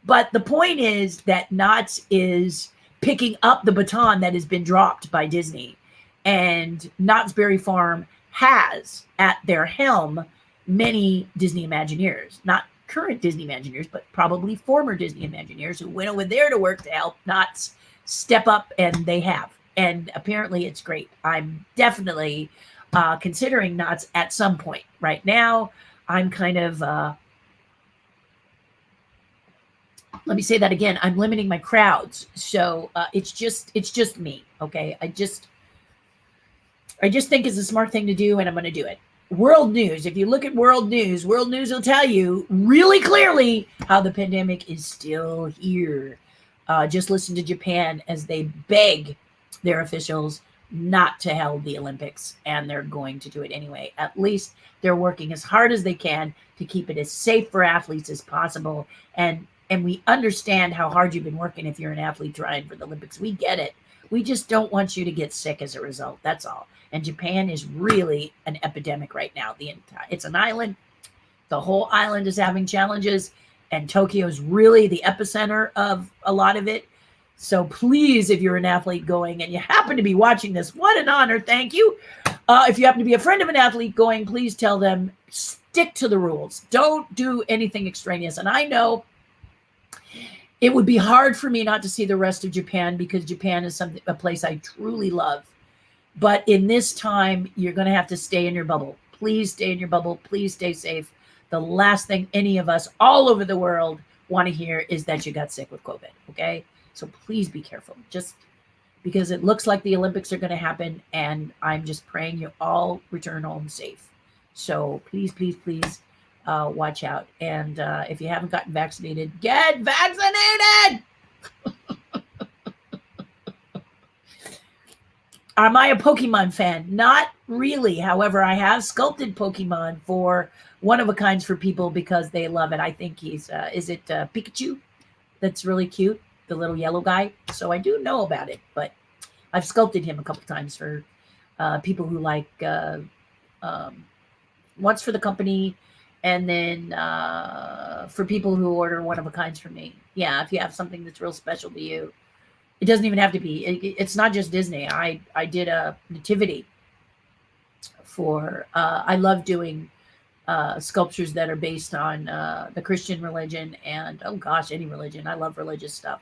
But the point is that Knott's is picking up the baton that has been dropped by Disney. And Knott's Berry Farm has at their helm many Disney Imagineers, not current Disney Imagineers, but probably former Disney Imagineers who went over there to work to help Knott's step up, and they have. And apparently it's great. I'm definitely considering Knott's at some point. Right now, I'm kind of, let me say that again, I'm limiting my crowds. So it's just me, okay? I just think it's a smart thing to do, and I'm going to do it. World news. If you look at world news will tell you really clearly how the pandemic is still here. Just listen to Japan as they beg their officials not to hold the Olympics, and they're going to do it anyway. At least they're working as hard as they can to keep it as safe for athletes as possible. And we understand how hard you've been working if you're an athlete trying for the Olympics. We get it. We just don't want you to get sick as a result. That's all. And Japan is really an epidemic right now. It's an island. The whole island is having challenges, and Tokyo is really the epicenter of a lot of it. So please, if you're an athlete going and you happen to be watching this, what an honor. Thank you. If you happen to be a friend of an athlete going, please tell them, stick to the rules. Don't do anything extraneous. And I know it would be hard for me not to see the rest of Japan, because Japan is a place I truly love. But in this time, you're going to have to stay in your bubble. Please stay in your bubble. Please stay safe. The last thing any of us all over the world want to hear is that you got sick with COVID. Okay. So please be careful. Just because it looks like the Olympics are going to happen, and I'm just praying you all return home safe. So please, please, please watch out. And if you haven't gotten vaccinated, get vaccinated. Am I a Pokemon fan? Not really. However, I have sculpted Pokemon for one-of-a-kinds for people because they love it. I think he's, is it Pikachu? That's really cute, the little yellow guy. So I do know about it, but I've sculpted him a couple times for people who like, once for the company, and then for people who order one-of-a-kinds from me. Yeah, if you have something that's real special to you. It doesn't even have to be. It's not just Disney. I did a nativity for. I love doing sculptures that are based on the Christian religion and, oh gosh, any religion. I love religious stuff.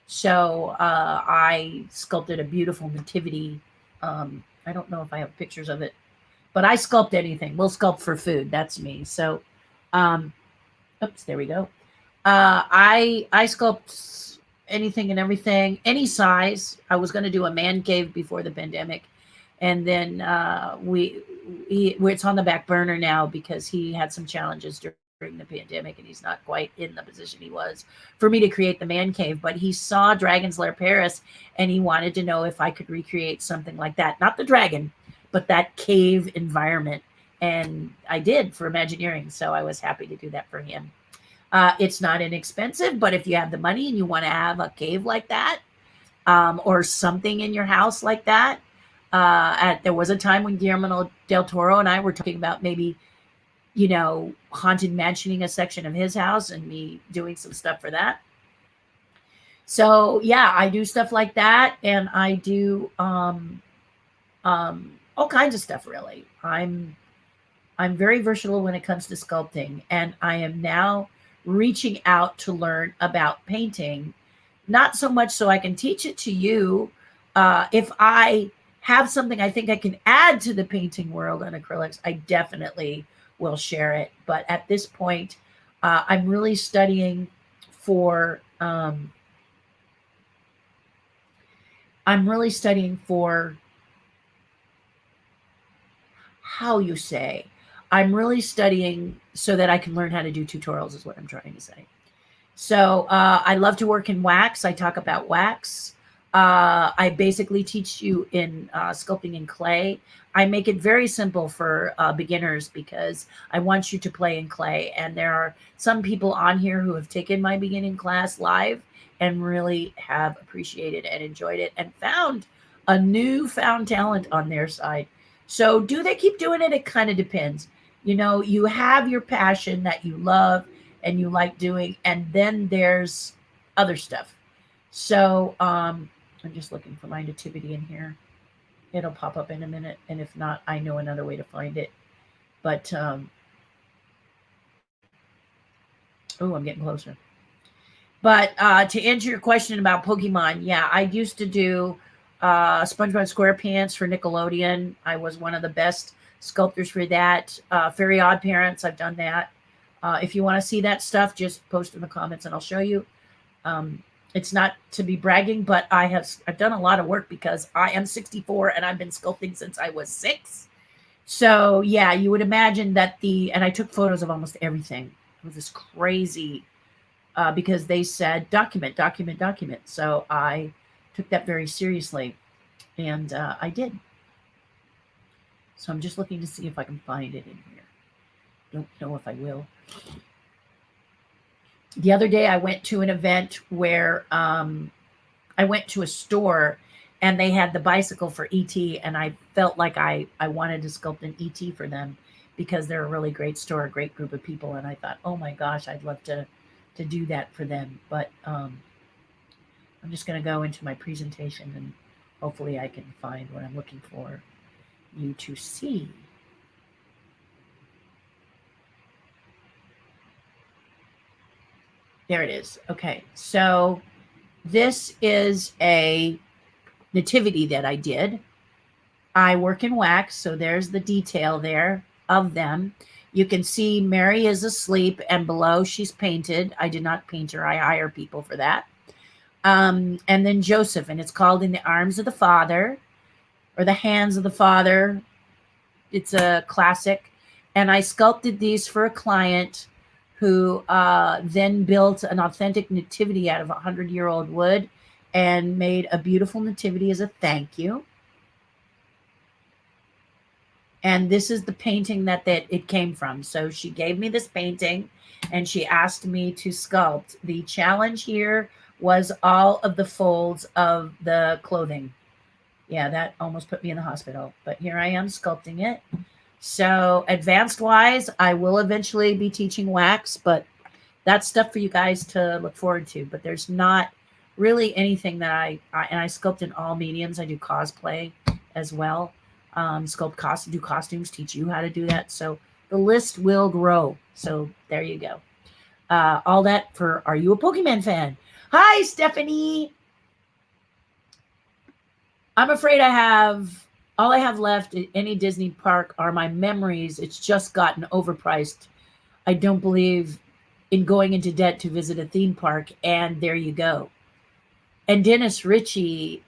So I sculpted a beautiful nativity. I don't know if I have pictures of it, but I sculpt anything. We'll sculpt for food. That's me. So, oops, there we go. I sculpt anything and everything, any size. I was going to do a man cave before the pandemic, and then it's on the back burner now because he had some challenges during the pandemic, and he's not quite in the position he was for me to create the man cave. But he saw Dragon's Lair Paris, and he wanted to know if I could recreate something like that, not the dragon, but that cave environment. And I did for Imagineering, so I was happy to do that for him. It's not inexpensive, but if you have the money and you want to have a cave like that, or something in your house like that, there was a time when Guillermo del Toro and I were talking about maybe, haunted mansioning a section of his house and me doing some stuff for that. So yeah, I do stuff like that, and I do all kinds of stuff. Really, I'm very versatile when it comes to sculpting, and I am now reaching out to learn about painting, not so much so I can teach it to you. If I have something I think I can add to the painting world on acrylics, I definitely will share it. But at this point, I'm really studying for, how you say, I'm really studying so that I can learn how to do tutorials is what I'm trying to say. So I love to work in wax. I talk about wax. I basically teach you in sculpting in clay. I make it very simple for beginners because I want you to play in clay. And there are some people on here who have taken my beginning class live and really have appreciated and enjoyed it and found a newfound talent on their side. So do they keep doing it? It kind of depends. You have your passion that you love and you like doing, and then there's other stuff. So I'm just looking for my nativity in here. It'll pop up in a minute, and if not, I know another way to find it. But oh, I'm getting closer. But to answer your question about Pokemon, yeah, I used to do SpongeBob SquarePants for Nickelodeon. I was one of the best sculptors for that. Fairy Odd Parents, I've done that. If you want to see that stuff, just post in the comments and I'll show you. It's not to be bragging, but I've done a lot of work because I am 64 and I've been sculpting since I was 6. So yeah, you would imagine that and I took photos of almost everything. It was this crazy, because they said document. So I took that very seriously, and I did. So I'm just looking to see if I can find it in here. Don't know if I will. The other day I went to an event where I went to a store and they had the bicycle for ET, and I felt like I wanted to sculpt an ET for them because they're a really great store, a great group of people. And I thought, oh my gosh, I'd love to do that for them. But I'm just going to go into my presentation and hopefully I can find what I'm looking for you to see. There it is. Okay, so this is a nativity that I did. I work in wax, so there's the detail there of them. You can see Mary is asleep, and below she's painted. I did not paint her. I hire people for that. And then Joseph, and it's called In the Arms of the Father, or The Hands of the Father. It's a classic. And I sculpted these for a client who then built an authentic nativity out of 100-year-old wood and made a beautiful nativity as a thank you. And this is the painting that it came from. So she gave me this painting and she asked me to sculpt. The challenge here was all of the folds of the clothing. Yeah, that almost put me in the hospital, but here I am sculpting it. So advanced wise, I will eventually be teaching wax, but that's stuff for you guys to look forward to. But there's not really anything that and I sculpt in all mediums. I do cosplay as well. Do costumes, teach you how to do that. So the list will grow. So there you go. All that for, are you a Pokemon fan? Hi, Stephanie. I'm afraid all I have left at any Disney park are my memories. It's just gotten overpriced. I don't believe in going into debt to visit a theme park. And there you go. And Dennis Ritchie,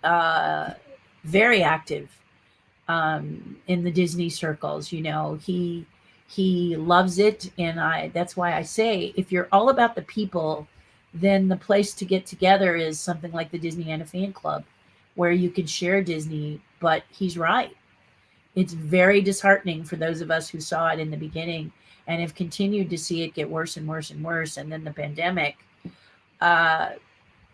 very active in the Disney circles. You know, he loves it. And that's why I say, if you're all about the people, then the place to get together is something like the Disneyland Fan Club, where you can share Disney. But he's right. It's very disheartening for those of us who saw it in the beginning and have continued to see it get worse and worse and worse. And then the pandemic,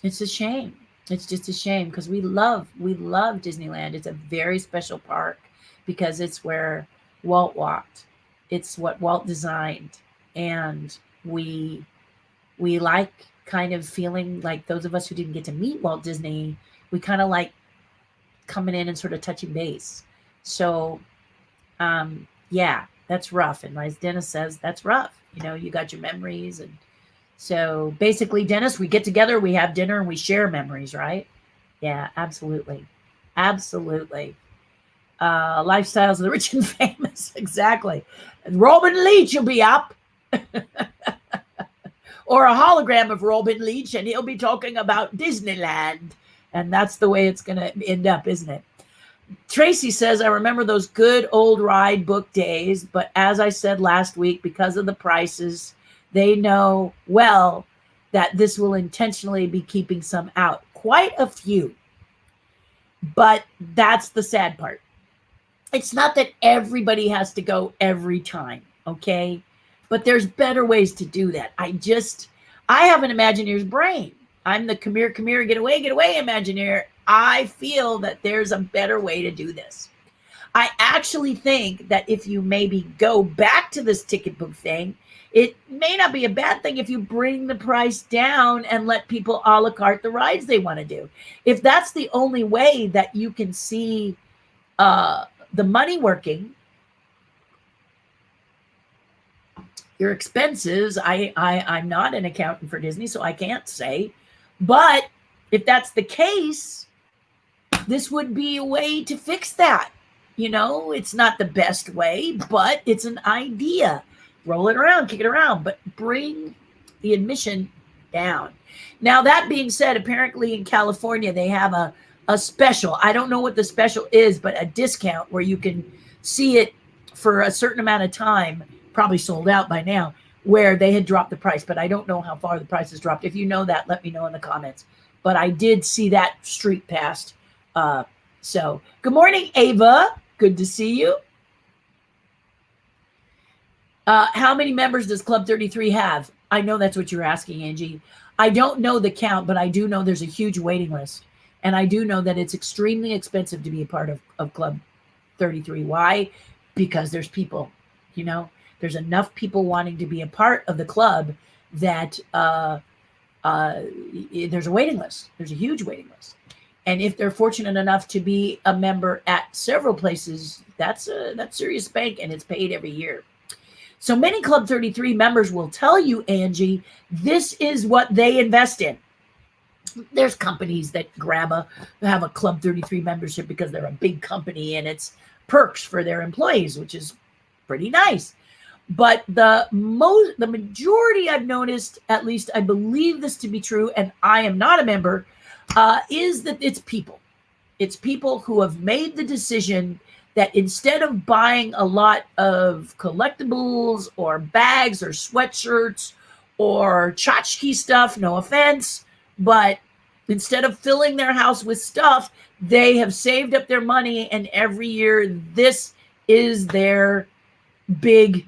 it's a shame. It's just a shame because we love Disneyland. It's a very special park because it's where Walt walked. It's what Walt designed. And we like kind of feeling like those of us who didn't get to meet Walt Disney, we kind of like coming in and sort of touching base. So, yeah, that's rough. And as Dennis says, that's rough. You know, you got your memories. And so basically, Dennis, we get together, we have dinner, and we share memories, right? Yeah, absolutely. Absolutely. Lifestyles of the rich and famous. Exactly. And Robin Leach will be up. Or a hologram of Robin Leach, and he'll be talking about Disneyland. And that's the way it's going to end up, isn't it? Tracy says, I remember those good old ride book days, but as I said last week, because of the prices, they know well that this will intentionally be keeping some out. Quite a few. But that's the sad part. It's not that everybody has to go every time, okay? But there's better ways to do that. I have an Imagineer's brain. I'm the come here, get away, Imagineer. I feel that there's a better way to do this. I actually think that if you maybe go back to this ticket book thing, it may not be a bad thing if you bring the price down and let people a la carte the rides they want to do. If that's the only way that you can see the money working, your expenses, I'm not an accountant for Disney, so I can't say. But if that's the case, this would be a way to fix that. You know, it's not the best way, but it's an idea. Roll it around, kick it around, but bring the admission down. Now, that being said, apparently in California, they have a special. I don't know what the special is, but a discount where you can see it for a certain amount of time, probably sold out by now, where they had dropped the price, but I don't know how far the price has dropped. If you know that, let me know in the comments. But I did see that streak passed. So good morning, Ava. Good to see you. How many members does Club 33 have? I know that's what you're asking, Angie. I don't know the count, but I do know there's a huge waiting list. And I do know that it's extremely expensive to be a part of Club 33. Why? Because there's people, you know. There's enough people wanting to be a part of the club that there's a waiting list. There's a huge waiting list. And if they're fortunate enough to be a member at several places, that's serious bank, and it's paid every year. So many Club 33 members will tell you, Angie, this is what they invest in. There's companies that have a Club 33 membership because they're a big company and it's perks for their employees, which is pretty nice. But the majority I've noticed, at least I believe this to be true, and I am not a member, is that it's people. It's people who have made the decision that instead of buying a lot of collectibles or bags or sweatshirts or tchotchke stuff, no offense, but instead of filling their house with stuff, they have saved up their money, and every year this is their big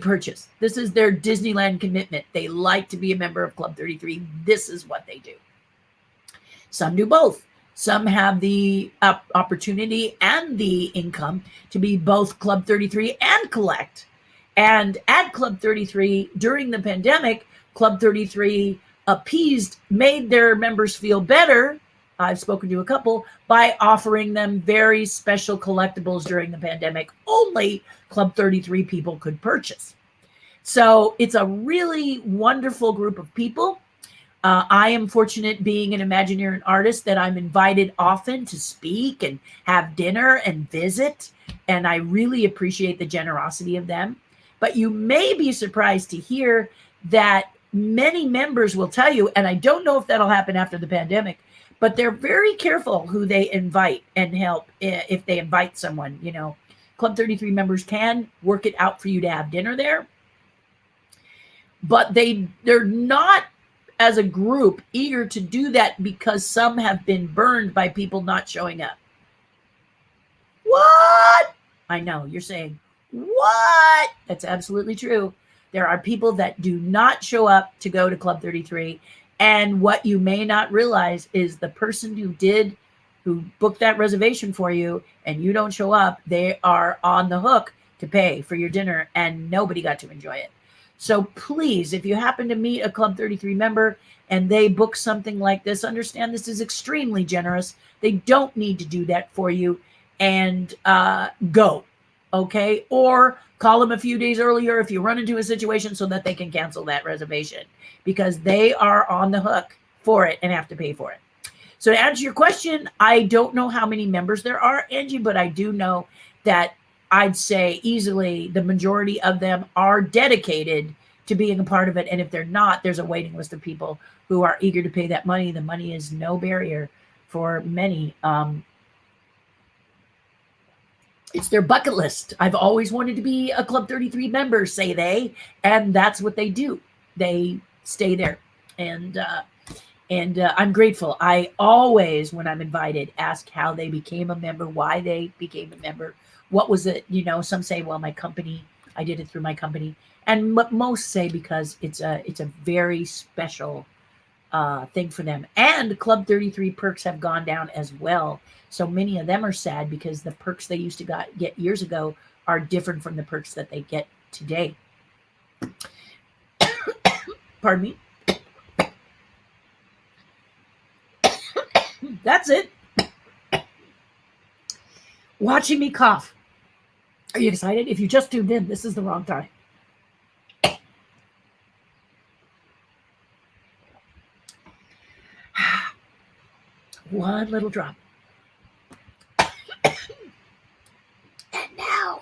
purchase. This is their Disneyland commitment. They like to be a member of Club 33. This is what they do. Some do both. Some have the opportunity and the income to be both Club 33 and collect. And at Club 33, during the pandemic, Club 33 made their members feel better. I've spoken to a couple by offering them very special collectibles during the pandemic. Only Club 33 people could purchase. So it's a really wonderful group of people. I am fortunate, being an Imagineer artist, that I'm invited often to speak and have dinner and visit. And I really appreciate the generosity of them. But you may be surprised to hear that many members will tell you, and I don't know if that'll happen after the pandemic, but they're very careful who they invite and help if they invite someone. You know, Club 33 members can work it out for you to have dinner there, but they're not, as a group, eager to do that because some have been burned by people not showing up. What? I know, you're saying, what? That's absolutely true. There are people that do not show up to go to Club 33. And what you may not realize is the person who booked that reservation for you and you don't show up, they are on the hook to pay for your dinner, and nobody got to enjoy it. So please, if you happen to meet a Club 33 member and they book something like this, understand this is extremely generous. They don't need to do that for you, and go, okay? Or call them a few days earlier if you run into a situation so that they can cancel that reservation, because they are on the hook for it and have to pay for it. So to answer your question, I don't know how many members there are, Angie, but I do know that I'd say easily the majority of them are dedicated to being a part of it. And if they're not, there's a waiting list of people who are eager to pay that money. The money is no barrier for many. It's their bucket list. I've always wanted to be a Club 33 member, say they, and that's what they do. They stay there. And I'm grateful. I always, when I'm invited, ask how they became a member, why they became a member. What was it? You know, some say, well, my company, I did it through my company. And most say because it's a very special thing for them. And Club 33 perks have gone down as well. So many of them are sad because the perks they used to get years ago are different from the perks that they get today. Pardon me. That's it. Watching me cough. Are you excited? If you just tuned in, this is the wrong time. One little drop. And now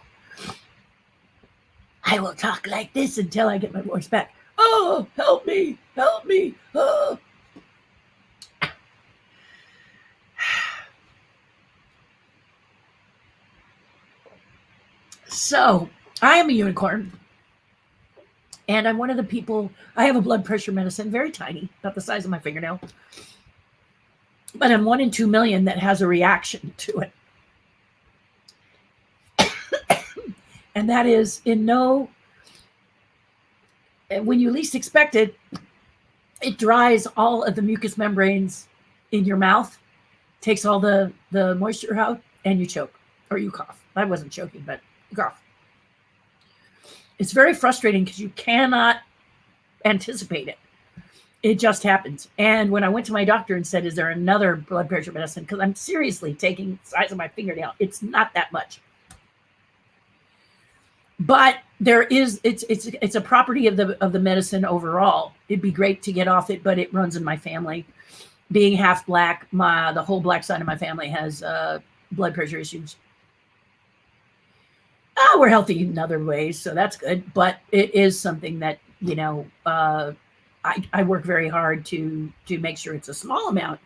I will talk like this until I get my voice back. Oh, help me, help me. Oh. So I am a unicorn, and I'm one of the people, I have a blood pressure medicine, very tiny, about the size of my fingernail, but I'm 1 in 2 million that has a reaction to it. And that is when you least expect it, it dries all of the mucous membranes in your mouth, takes all the moisture out, and you choke or you cough. I wasn't choking, but cough. It's very frustrating because you cannot anticipate it. It just happens. And when I went to my doctor and said, is there another blood pressure medicine? Because I'm seriously taking the size of my fingernail. It's not that much. But there is, it's a property of the medicine overall. It'd be great to get off it, but it runs in my family. Being half black, the whole black side of my family has blood pressure issues. We're healthy in other ways, so that's good. But it is something that, I work very hard to make sure it's a small amount.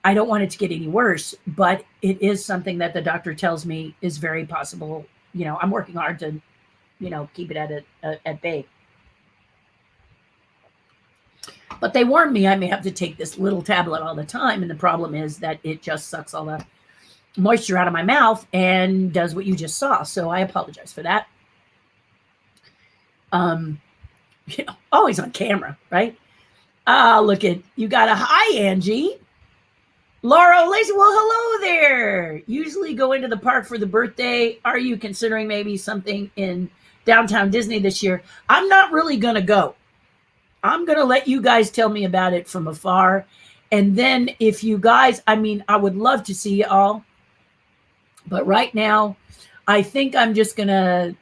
I don't want it to get any worse, but it is something that the doctor tells me is very possible. I'm working hard to, keep it at bay. But they warned me I may have to take this little tablet all the time, and the problem is that it just sucks all the moisture out of my mouth and does what you just saw. So I apologize for that. Always on camera, right? Look at you. Got a hi, Angie. Laura Lacey. Well, hello there. Usually go into the park for the birthday. Are you considering maybe something in downtown Disney this year? I'm not really going to go. I'm going to let you guys tell me about it from afar. And then if you guys, I would love to see you all. But right now, I think I'm just going to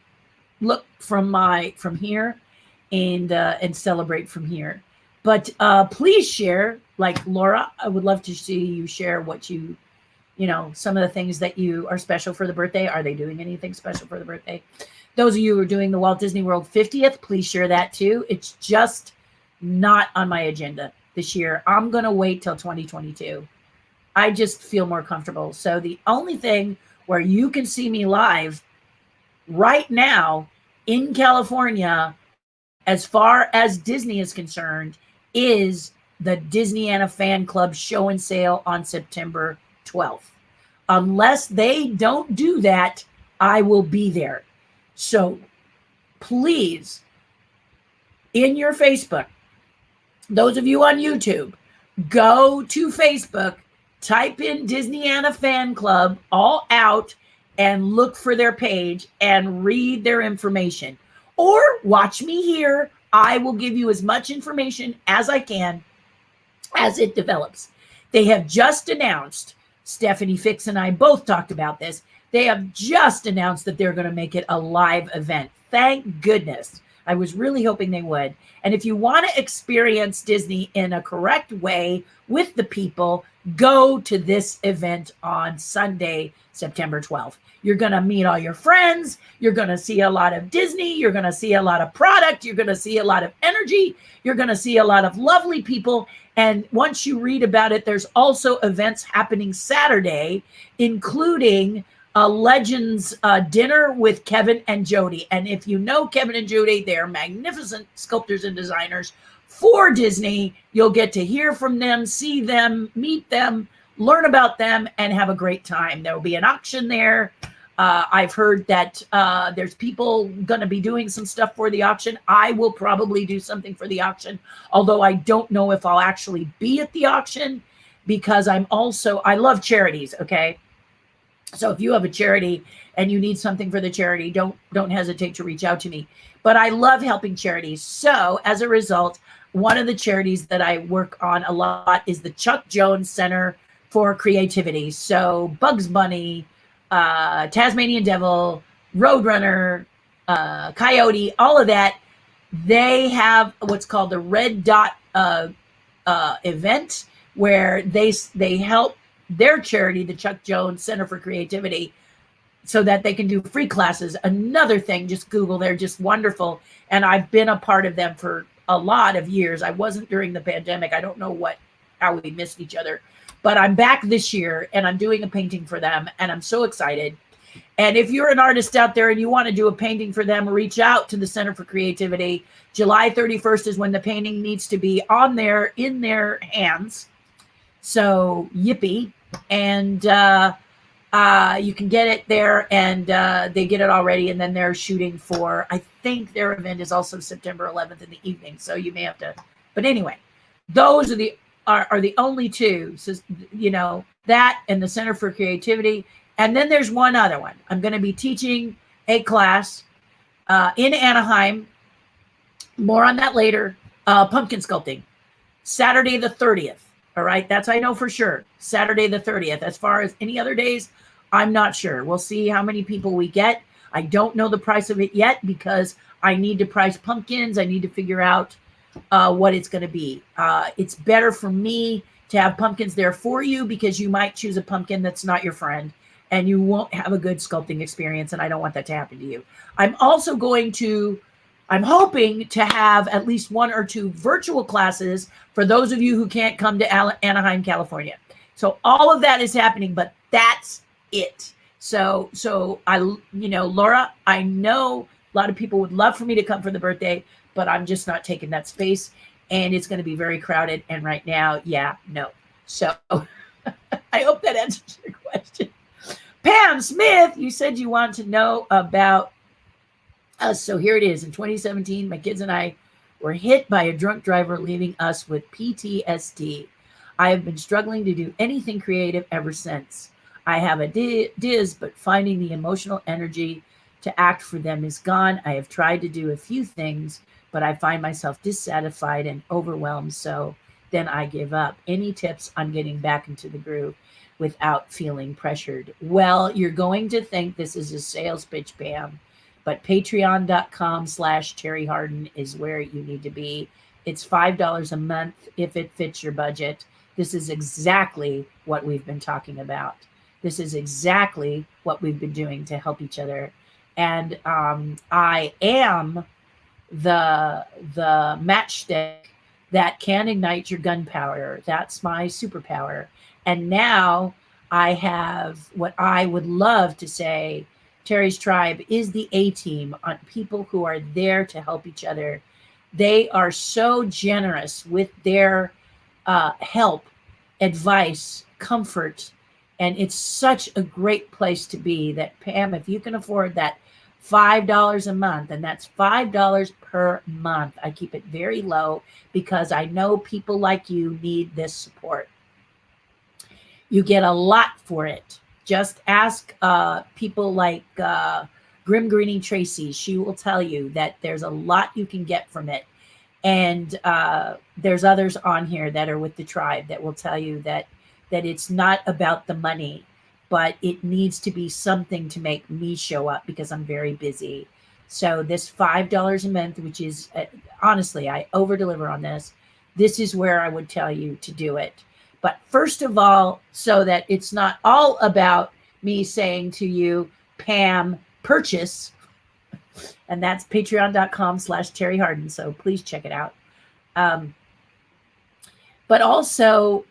look from here and celebrate from here. But please share, like Laura, I would love to see you share what some of the things that you are special for the birthday. Are they doing anything special for the birthday? Those of you who are doing the Walt Disney World 50th, please share that too. It's just not on my agenda this year. I'm going to wait till 2022. I just feel more comfortable. So the only thing where you can see me live right now in California, as far as Disney is concerned, is the Disneyana Fan Club show and sale on September 12th. Unless they don't do that, I will be there. So please, in your Facebook, those of you on YouTube, go to Facebook, type in Disneyana Fan Club all out and look for their page and read their information. Or watch me here. I will give you as much information as I can as it develops. They have just announced, Stephanie Fix and I both talked about this, they have just announced that they're going to make it a live event. Thank goodness. I was really hoping they would. And if you want to experience Disney in a correct way with the people, go to this event on Sunday, September 12th. You're going to meet all your friends. You're going to see a lot of Disney. You're going to see a lot of product. You're going to see a lot of energy. You're going to see a lot of lovely people. And once you read about it, there's also events happening Saturday, including a Legends dinner with Kevin and Jody. And if you know Kevin and Jody, they're magnificent sculptors and designers for Disney. You'll get to hear from them, see them, meet them, learn about them, and have a great time. There will be an auction there. I've heard that there's people going to be doing some stuff for the auction. I will probably do something for the auction, although I don't know if I'll actually be at the auction, because I love charities, okay? So if you have a charity and you need something for the charity, don't hesitate to reach out to me. But I love helping charities. So as a result, one of the charities that I work on a lot is the Chuck Jones Center for Creativity. So Bugs Bunny, Tasmanian Devil, Roadrunner, Coyote, all of that, they have what's called the Red Dot event, where they help their charity, the Chuck Jones Center for Creativity, so that they can do free classes. Another thing, just Google, they're just wonderful. And I've been a part of them for a lot of years. I wasn't during the pandemic. I don't know how we missed each other, but I'm back this year and I'm doing a painting for them and I'm so excited. And if you're an artist out there and you want to do a painting for them, reach out to the Center for Creativity. July 31st is when the painting needs to be in their hands. So yippee. And you can get it there, and they get it already, and then they're shooting for, I think their event is also September 11th in the evening, so you may have to, but anyway, those are the only two. So, that and the Center for Creativity. And then there's one other one. I'm going to be teaching a class in Anaheim. More on that later. Pumpkin sculpting. Saturday the 30th. All right. That's I know for sure. Saturday the 30th. As far as any other days, I'm not sure. We'll see how many people we get. I don't know the price of it yet because I need to price pumpkins. I need to figure out what it's going to be. It's better for me to have pumpkins there for you because you might choose a pumpkin that's not your friend. and you won't have a good sculpting experience. And I don't want that to happen to you. I'm also I'm hoping to have at least 1 or 2 virtual classes for those of you who can't come to Anaheim, California. So all of that is happening, but that's it. So Laura, I know a lot of people would love for me to come for the birthday, but I'm just not taking that space, and it's going to be very crowded. And right now, no. So I hope that answers your question. Pam Smith, you said you want to know about us. So here it is. In 2017, my kids and I were hit by a drunk driver, leaving us with PTSD. I have been struggling to do anything creative ever since. I have a DIS, but finding the emotional energy to act for them is gone. I have tried to do a few things, but I find myself dissatisfied and overwhelmed. So then I give up. Any tips on getting back into the groove without feeling pressured? Well, you're going to think this is a sales pitch, Pam, but patreon.com/Terri Hardin is where you need to be. It's $5 a month if it fits your budget. This is exactly what we've been talking about. This is exactly what we've been doing to help each other. And I am the matchstick that can ignite your gunpowder. That's my superpower. And now I have what I would love to say, Terri's Tribe is the A-team on people who are there to help each other. They are so generous with their help, advice, comfort, and it's such a great place to be that, Pam, if you can afford that $5 a month, and that's $5 per month. I keep it very low because I know people like you need this support. You get a lot for it. Just ask people like Grim Greening Tracy. She will tell you that there's a lot you can get from it. And there's others on here that are with the tribe that will tell you that it's not about the money, but it needs to be something to make me show up because I'm very busy. So this $5 a month, which is, honestly, I over deliver on this. This is where I would tell you to do it. But first of all, so that it's not all about me saying to you, Pam, purchase. And that's patreon.com/Terri Hardin. So please check it out. But also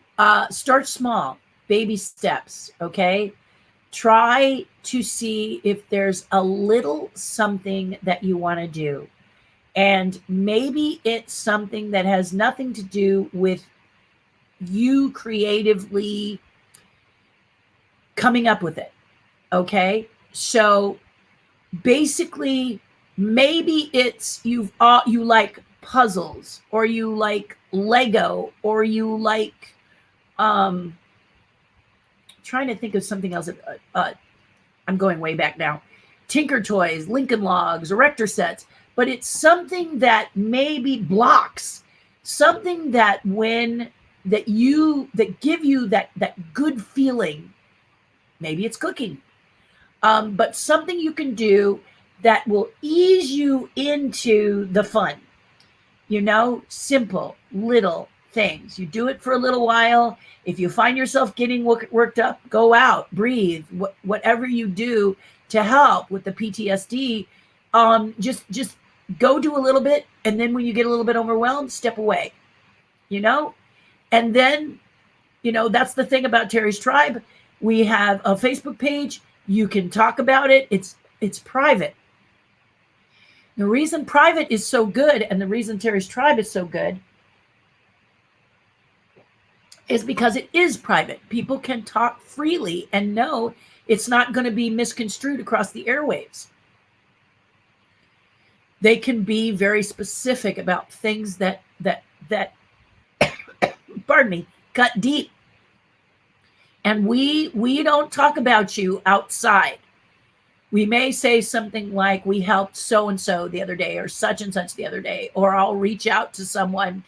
start small, baby steps. Okay. Try to see if there's a little something that you want to do. And maybe it's something that has nothing to do with you creatively coming up with it. Okay. So basically, maybe it's you like puzzles, or you like Lego, or you like trying to think of something else. I'm going way back now. Tinker Toys, Lincoln Logs, erector sets, but it's something that maybe blocks, something that give you that good feeling. Maybe it's cooking, but something you can do that will ease you into the fun. Simple little things. You do it for a little while. If you find yourself getting worked up, go out, breathe, whatever you do to help with the PTSD. Just go do a little bit. And then when you get a little bit overwhelmed, step away, and then, that's the thing about Terri's Tribe. We have a Facebook page. You can talk about it. It's private. The reason private is so good, and the reason Terri's Tribe is so good, is because it is private. People can talk freely and know it's not going to be misconstrued across the airwaves. They can be very specific about things that pardon me, cut deep. And we don't talk about you outside. We may say something like, we helped so-and-so the other day, or such and such the other day, or I'll reach out to someone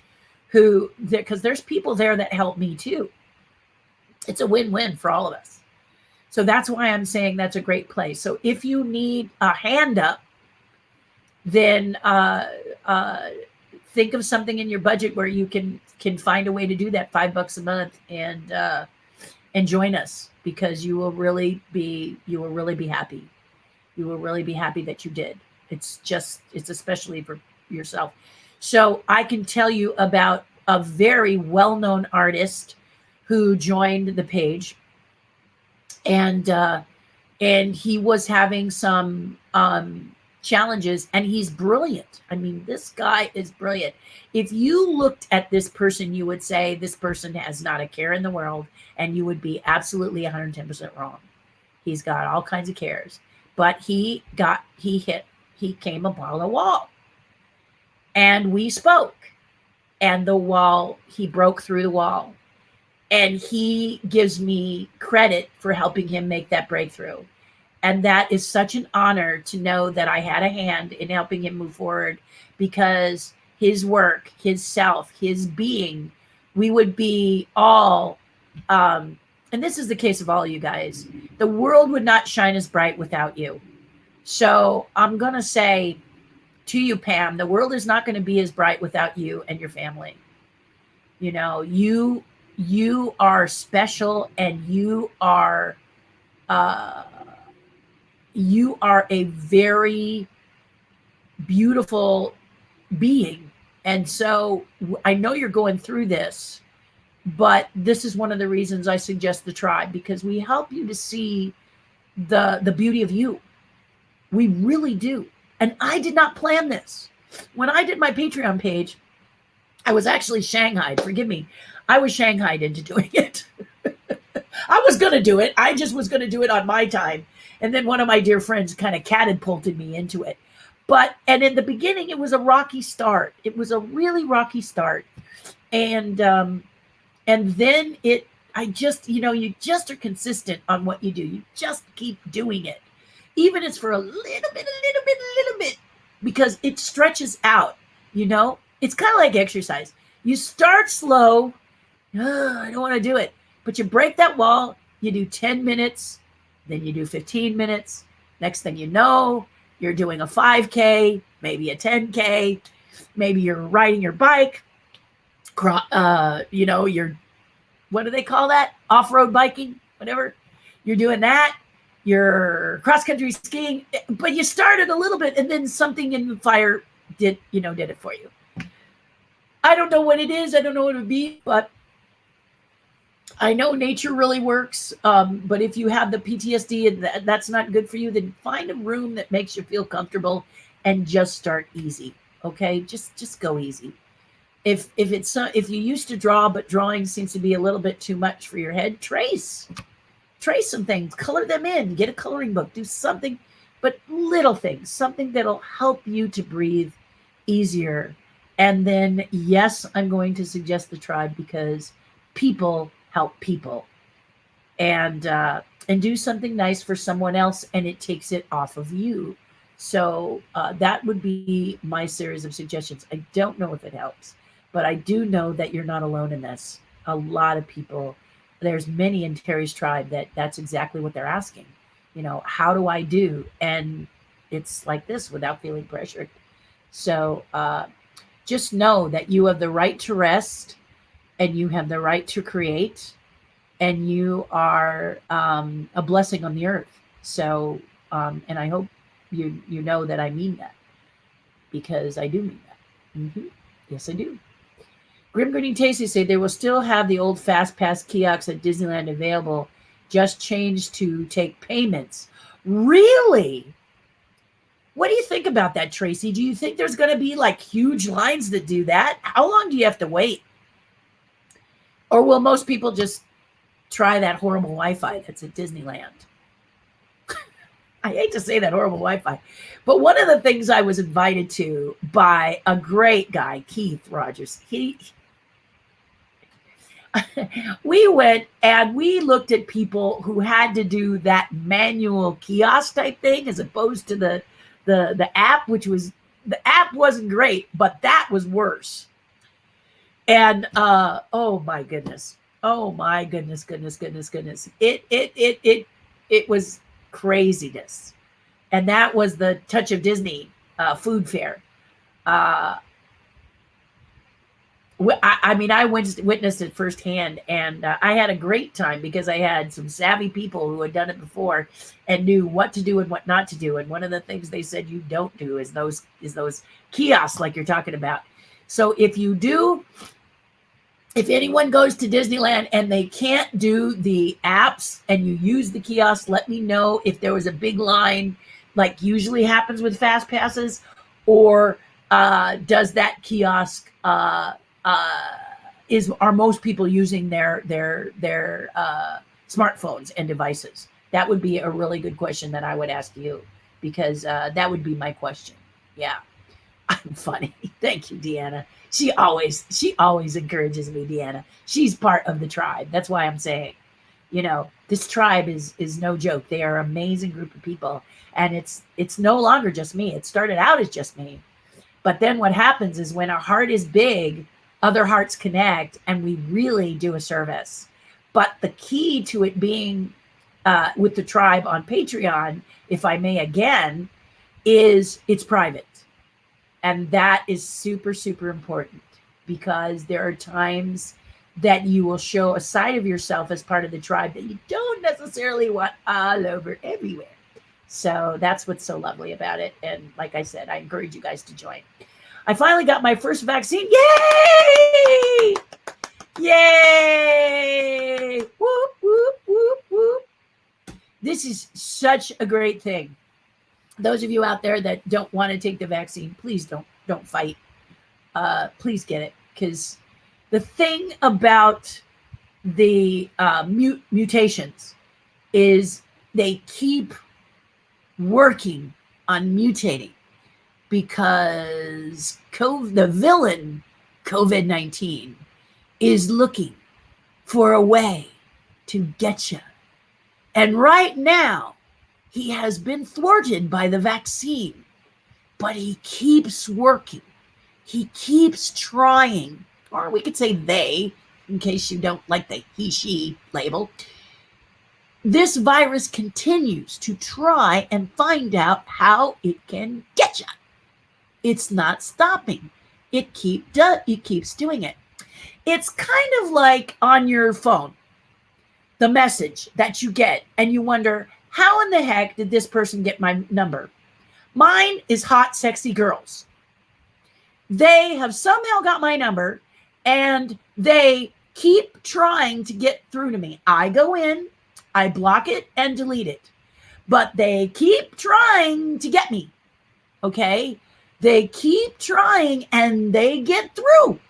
because there's people there that help me too. It's a win-win for all of us. So that's why I'm saying that's a great place. So if you need a hand up, then think of something in your budget where you can find a way to do that $5 a month and join us, because you will really be happy. You will really be happy that you did. It's especially for yourself. So I can tell you about a very well-known artist who joined the page, and he was having some challenges, and he's brilliant. I mean, this guy is brilliant. If you looked at this person, you would say this person has not a care in the world, and you would be absolutely 110% wrong. He's got all kinds of cares, but he came upon a wall, and we spoke, and he broke through the wall, and he gives me credit for helping him make that breakthrough. And that is such an honor to know that I had a hand in helping him move forward, because his work, his self, his being, we would be all, and this is the case of all you guys, the world would not shine as bright without you. So I'm going to say to you, Pam, the world is not going to be as bright without you and your family. You know, you are special, and you are a very beautiful being. And so I know you're going through this, but this is one of the reasons I suggest the tribe, because we help you to see the beauty of you. We really do. And I did not plan this. When I did my Patreon page, I was actually shanghaied. Forgive me. I was shanghaied into doing it. I was going to do it. I just was going to do it on my time. And then one of my dear friends kind of catapulted me into it. And in the beginning, it was a rocky start. It was a really rocky start. And then you just are consistent on what you do. You just keep doing it. Even if it's for a little bit, because it stretches out, It's kind of like exercise. You start slow. Oh, I don't want to do it. But you break that wall. You do 10 minutes. Then you do 15 minutes. Next thing you know, you're doing a 5K, maybe a 10K. Maybe you're riding your bike. You're, what do they call that? Off-road biking, whatever. You're doing that. You're cross-country skiing. But you started a little bit, and then something in the fire did it for you. I don't know what it is. I don't know what it would be, but I know nature really works. But if you have the PTSD and that's not good for you, then find a room that makes you feel comfortable and just start easy. Okay, just go easy. If you used to draw, but drawing seems to be a little bit too much for your head, trace some things, color them in, get a coloring book, do something, but little things, something that'll help you to breathe easier. And then, yes, I'm going to suggest the tribe, because people help people, and do something nice for someone else, and it takes it off of you. So that would be my series of suggestions. I don't know if it helps, but I do know that you're not alone in this. A lot of people, there's many in Terry's tribe that's exactly what they're asking. How do I do? And it's like this, without feeling pressured. So just know that you have the right to rest, and you have the right to create, and you are a blessing on the earth. So, and I hope you know that I mean that, because I do mean that. Mm-hmm. Yes, I do. Grim Grinning Tasty say they will still have the old Fastpass kiosks at Disneyland available, just changed to take payments. Really? What do you think about that, Tracy? Do you think there's going to be like huge lines that do that? How long do you have to wait? Or will most people just try that horrible Wi-Fi that's at Disneyland? I hate to say that, horrible Wi-Fi. But one of the things I was invited to by a great guy, Keith Rogers, we went and we looked at people who had to do that manual kiosk type thing, as opposed to the app, the app wasn't great, but that was worse. And oh my goodness, goodness. It was craziness. And that was the Touch of Disney food fair. I mean, I witnessed it firsthand, and I had a great time because I had some savvy people who had done it before and knew what to do and what not to do. And one of the things they said you don't do is those kiosks like you're talking about. So if you do, if anyone goes to Disneyland and they can't do the apps and you use the kiosk, let me know if there was a big line like usually happens with Fastpasses, or does that kiosk are most people using their smartphones and devices? That would be a really good question that I would ask you, because that would be my question. Yeah. I'm funny. Thank you, Deanna. She always encourages me, Deanna. She's part of the tribe. That's why I'm saying, this tribe is no joke. They are an amazing group of people. And it's no longer just me. It started out as just me. But then what happens is when our heart is big, other hearts connect and we really do a service. But the key to it being with the tribe on Patreon, if I may again, is it's private. And that is super, super important, because there are times that you will show a side of yourself as part of the tribe that you don't necessarily want all over everywhere. So that's what's so lovely about it. And like I said, I encourage you guys to join. I finally got my first vaccine. Yay! Yay! Whoop, whoop, whoop, whoop. This is such a great thing. Those of you out there that don't want to take the vaccine, please don't fight. Please get it, because the thing about the mutations is they keep working on mutating, because the villain COVID-19 is looking for a way to get you. And right now, he has been thwarted by the vaccine, but he keeps working. He keeps trying, or we could say they, in case you don't like the he, she label. This virus continues to try and find out how it can get you. It's not stopping. It keeps doing it. It's kind of like on your phone, the message that you get, and you wonder, how in the heck did this person get my number? Mine is hot, sexy girls. They have somehow got my number, and they keep trying to get through to me. I go in, I block it and delete it, but they keep trying to get me. Okay? They keep trying and they get through.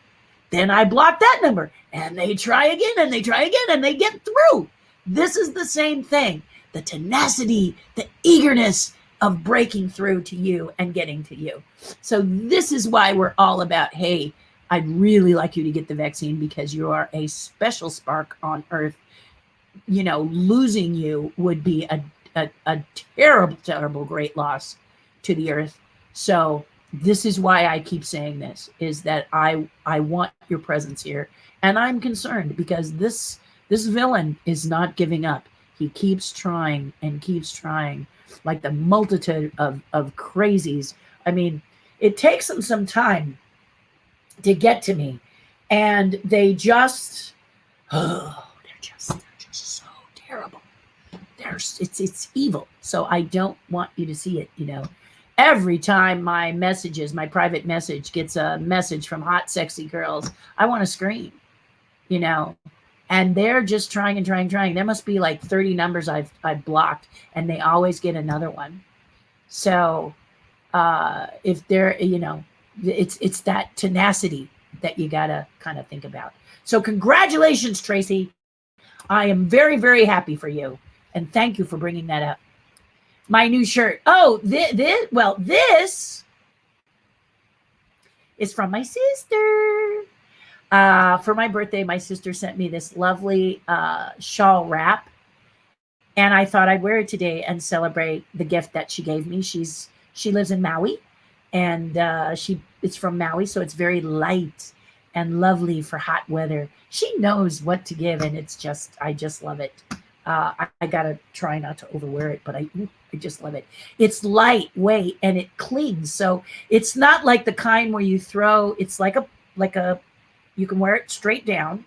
Then I block that number and they try again and they try again and they get through. This is the same thing. The tenacity, the eagerness of breaking through to you and getting to you. So this is why we're all about, hey, I'd really like you to get the vaccine, because you are a special spark on earth. Losing you would be a terrible, terrible, great loss to the earth. So this is why I keep saying this, is that I want your presence here. And I'm concerned because this villain is not giving up. He keeps trying and keeps trying, like the multitude of crazies. I mean, it takes them some time to get to me, and they just, they're just so terrible. It's evil. So I don't want you to see it, Every time my private message gets a message from hot, sexy girls, I want to scream, and they're just trying and trying. There must be like 30 numbers I've blocked, and they always get another one. So if they're, it's that tenacity that you got to kind of think about. So congratulations, Tracy. I am very, very happy for you. And thank you for bringing that up. My new shirt. Oh, this is from my sister. For my birthday, my sister sent me this lovely shawl wrap. And I thought I'd wear it today and celebrate the gift that she gave me. She lives in Maui, and it's from Maui, so it's very light and lovely for hot weather. She knows what to give, and I just love it. I gotta try not to overwear it, but I just love it. It's lightweight and it clings, so it's not like the kind where you throw. It's like a You can wear it straight down.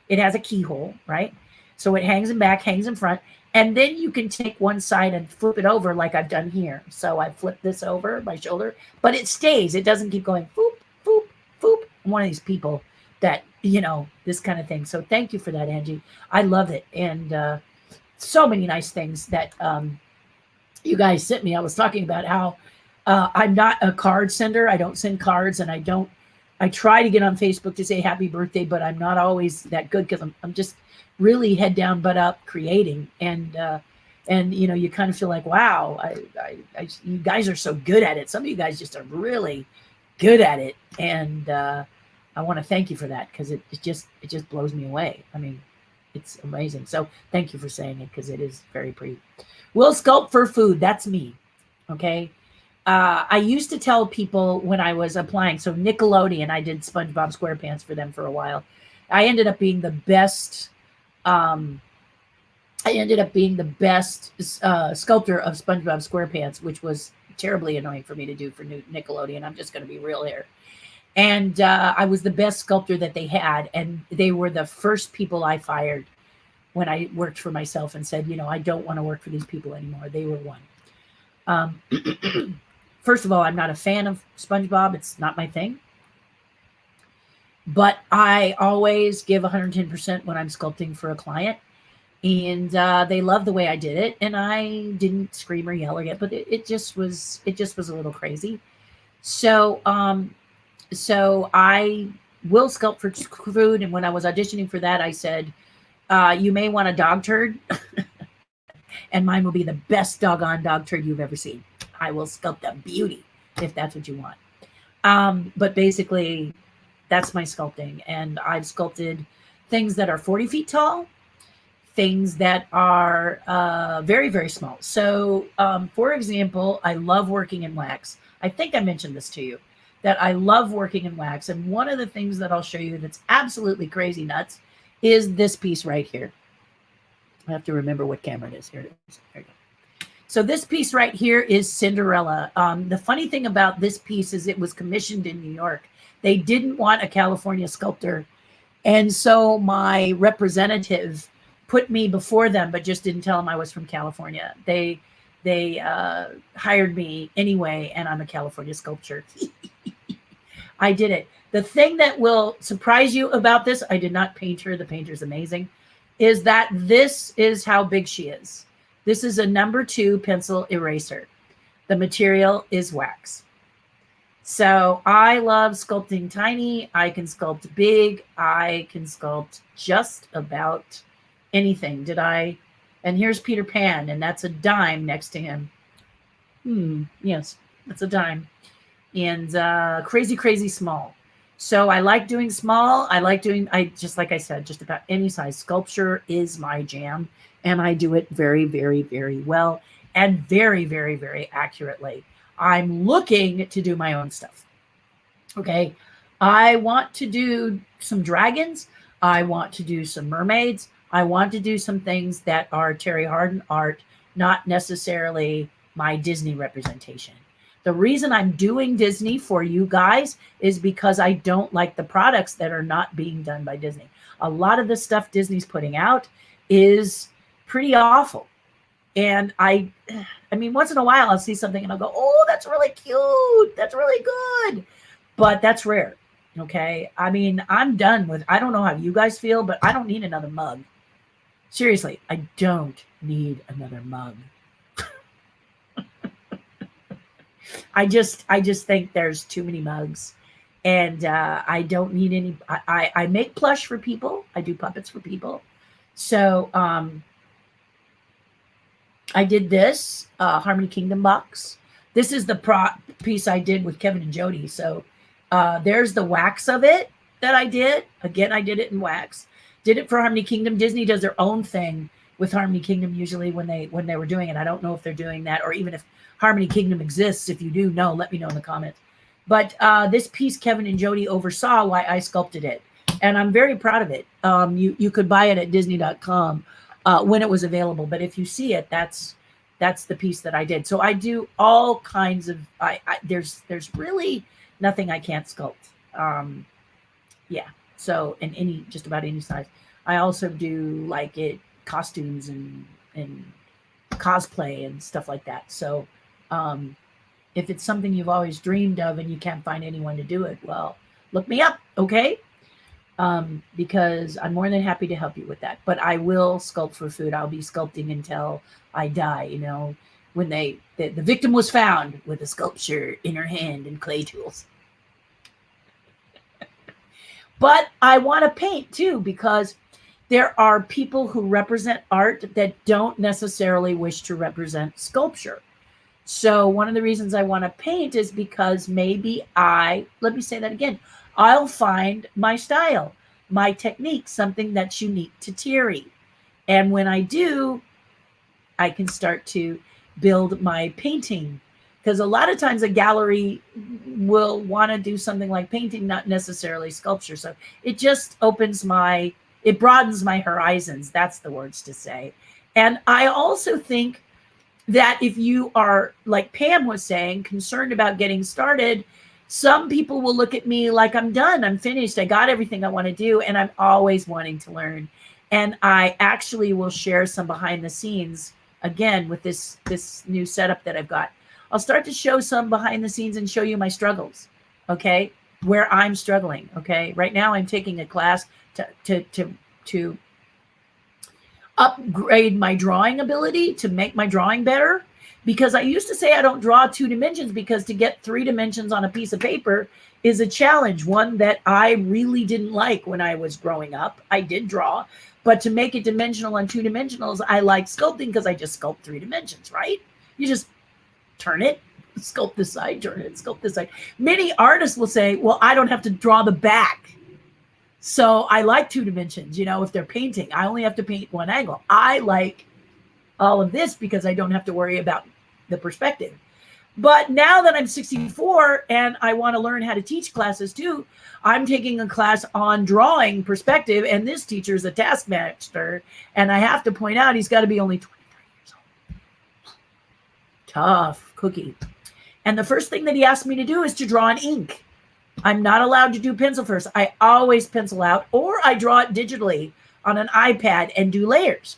It has a keyhole, right? So it hangs in back, hangs in front. And then you can take one side and flip it over like I've done here. So I flip this over my shoulder, but it stays. It doesn't keep going boop, boop, boop. I'm one of these people that, this kind of thing. So thank you for that, Angie. I love it. And so many nice things that you guys sent me. I was talking about how I'm not a card sender. I don't send cards, and I try to get on Facebook to say happy birthday, but I'm not always that good because I'm just really head down, butt up creating. And you kind of feel like, wow, you guys are so good at it. Some of you guys just are really good at it. And I want to thank you for that, because it just blows me away. I mean, it's amazing. So thank you for saying it, because it is very pretty. Will sculpt for food. That's me. Okay. I used to tell people when I was applying, so Nickelodeon, I did SpongeBob SquarePants for them for a while. I ended up being the best. Sculptor of SpongeBob SquarePants, which was terribly annoying for me to do for Nickelodeon. I'm just going to be real here. And I was the best sculptor that they had, and they were the first people I fired when I worked for myself and said, I don't want to work for these people anymore. They were one. First of all, I'm not a fan of SpongeBob. It's not my thing. But I always give 110% when I'm sculpting for a client. And they loved the way I did it. And I didn't scream or yell or get, but it just was a little crazy. So I will sculpt for food. And when I was auditioning for that, I said, you may want a dog turd. And mine will be the best doggone dog turd you've ever seen. I will sculpt a beauty if that's what you want. But basically, that's my sculpting. And I've sculpted things that are 40 feet tall, things that are very, very small. So, for example, I love working in wax. I think I mentioned this to you, that I love working in wax. And one of the things that I'll show you that's absolutely crazy nuts is this piece right here. I have to remember what camera it is. Here it is. There you go. So this piece right here is Cinderella. The funny thing about this piece is it was commissioned in New York. They didn't want a California sculptor. And so my representative put me before them, but just didn't tell them I was from California. They hired me anyway, and I'm a California sculptor. I did it. The thing that will surprise you about this, I did not paint her. The painter's amazing. Is that this is how big she is. This is a number 2 pencil eraser. The material is wax. So I love sculpting tiny. I can sculpt big. I can sculpt just about anything. And here's Peter Pan, and that's a dime next to him. Yes, that's a dime. And crazy, crazy small. So I like doing small. Just like I said, just about any size. Sculpture is my jam. And I do it very, very, very well and very, very, very accurately. I'm looking to do my own stuff. Okay. I want to do some dragons. I want to do some mermaids. I want to do some things that are Terri Hardin art, not necessarily my Disney representation. The reason I'm doing Disney for you guys is because I don't like the products that are not being done by Disney. A lot of the stuff Disney's putting out is pretty awful. And I mean, once in a while I'll see something and I'll go, oh, that's really cute. That's really good. But that's rare. Okay. I mean, I'm done with, I don't know how you guys feel, but I don't need another mug. Seriously, I don't need another mug. I just think there's too many mugs, and I don't need any. I make plush for people. I do puppets for people. So I did this Harmony Kingdom box. This is the prop piece I did with Kevin and Jody. So there's the wax of it that I did. Again, I did it in wax. Did it for Harmony Kingdom. Disney does their own thing with Harmony Kingdom usually when they were doing it. I don't know if they're doing that, or even if Harmony Kingdom exists. If you do know, let me know in the comments. But this piece Kevin and Jody oversaw why I sculpted it, and I'm very proud of it. You could buy it at Disney.com when it was available. But if you see it, that's the piece that I did. So I do all kinds of. There's really nothing I can't sculpt. Yeah. So, and just about any size. I also do like costumes and cosplay and stuff like that. So, if it's something you've always dreamed of and you can't find anyone to do it, well, look me up, okay? Because I'm more than happy to help you with that. But I will sculpt for food. I'll be sculpting until I die. You know, when the victim was found with a sculpture in her hand and clay tools. But I want to paint too, because there are people who represent art that don't necessarily wish to represent sculpture. So one of the reasons I want to paint is because maybe let me say that again, I'll find my style, my technique, something that's unique to Terri. And when I do, I can start to build my painting. Because a lot of times a gallery will want to do something like painting, not necessarily sculpture. So it just it broadens my horizons. That's the words to say. And I also think that if you are, like Pam was saying, concerned about getting started, some people will look at me like I'm done, I'm finished, I got everything I want to do, and I'm always wanting to learn. And I actually will share some behind the scenes, again, with this new setup that I've got. I'll start to show some behind the scenes and show you my struggles, okay? Where I'm struggling, okay? Right now I'm taking a class to upgrade my drawing ability, to make my drawing better, because I used to say I don't draw 2 dimensions, because to get 3 dimensions on a piece of paper is a challenge, one that I really didn't like when I was growing up. I did draw, but to make it dimensional on 2 dimensionals, I like sculpting because I just sculpt 3 dimensions, right? You just turn it, sculpt this side, turn it, sculpt this side. Many artists will say, well, I don't have to draw the back. So I like 2 dimensions, you know, if they're painting, I only have to paint one angle. I like all of this because I don't have to worry about the perspective. But now that I'm 64 and I want to learn how to teach classes too, I'm taking a class on drawing perspective, and this teacher is a taskmaster, and I have to point out he's got to be only 23 years old. Tough cookie. And the first thing that he asked me to do is to draw in ink. I'm not allowed to do pencil first. I always pencil out, or I draw it digitally on an iPad and do layers.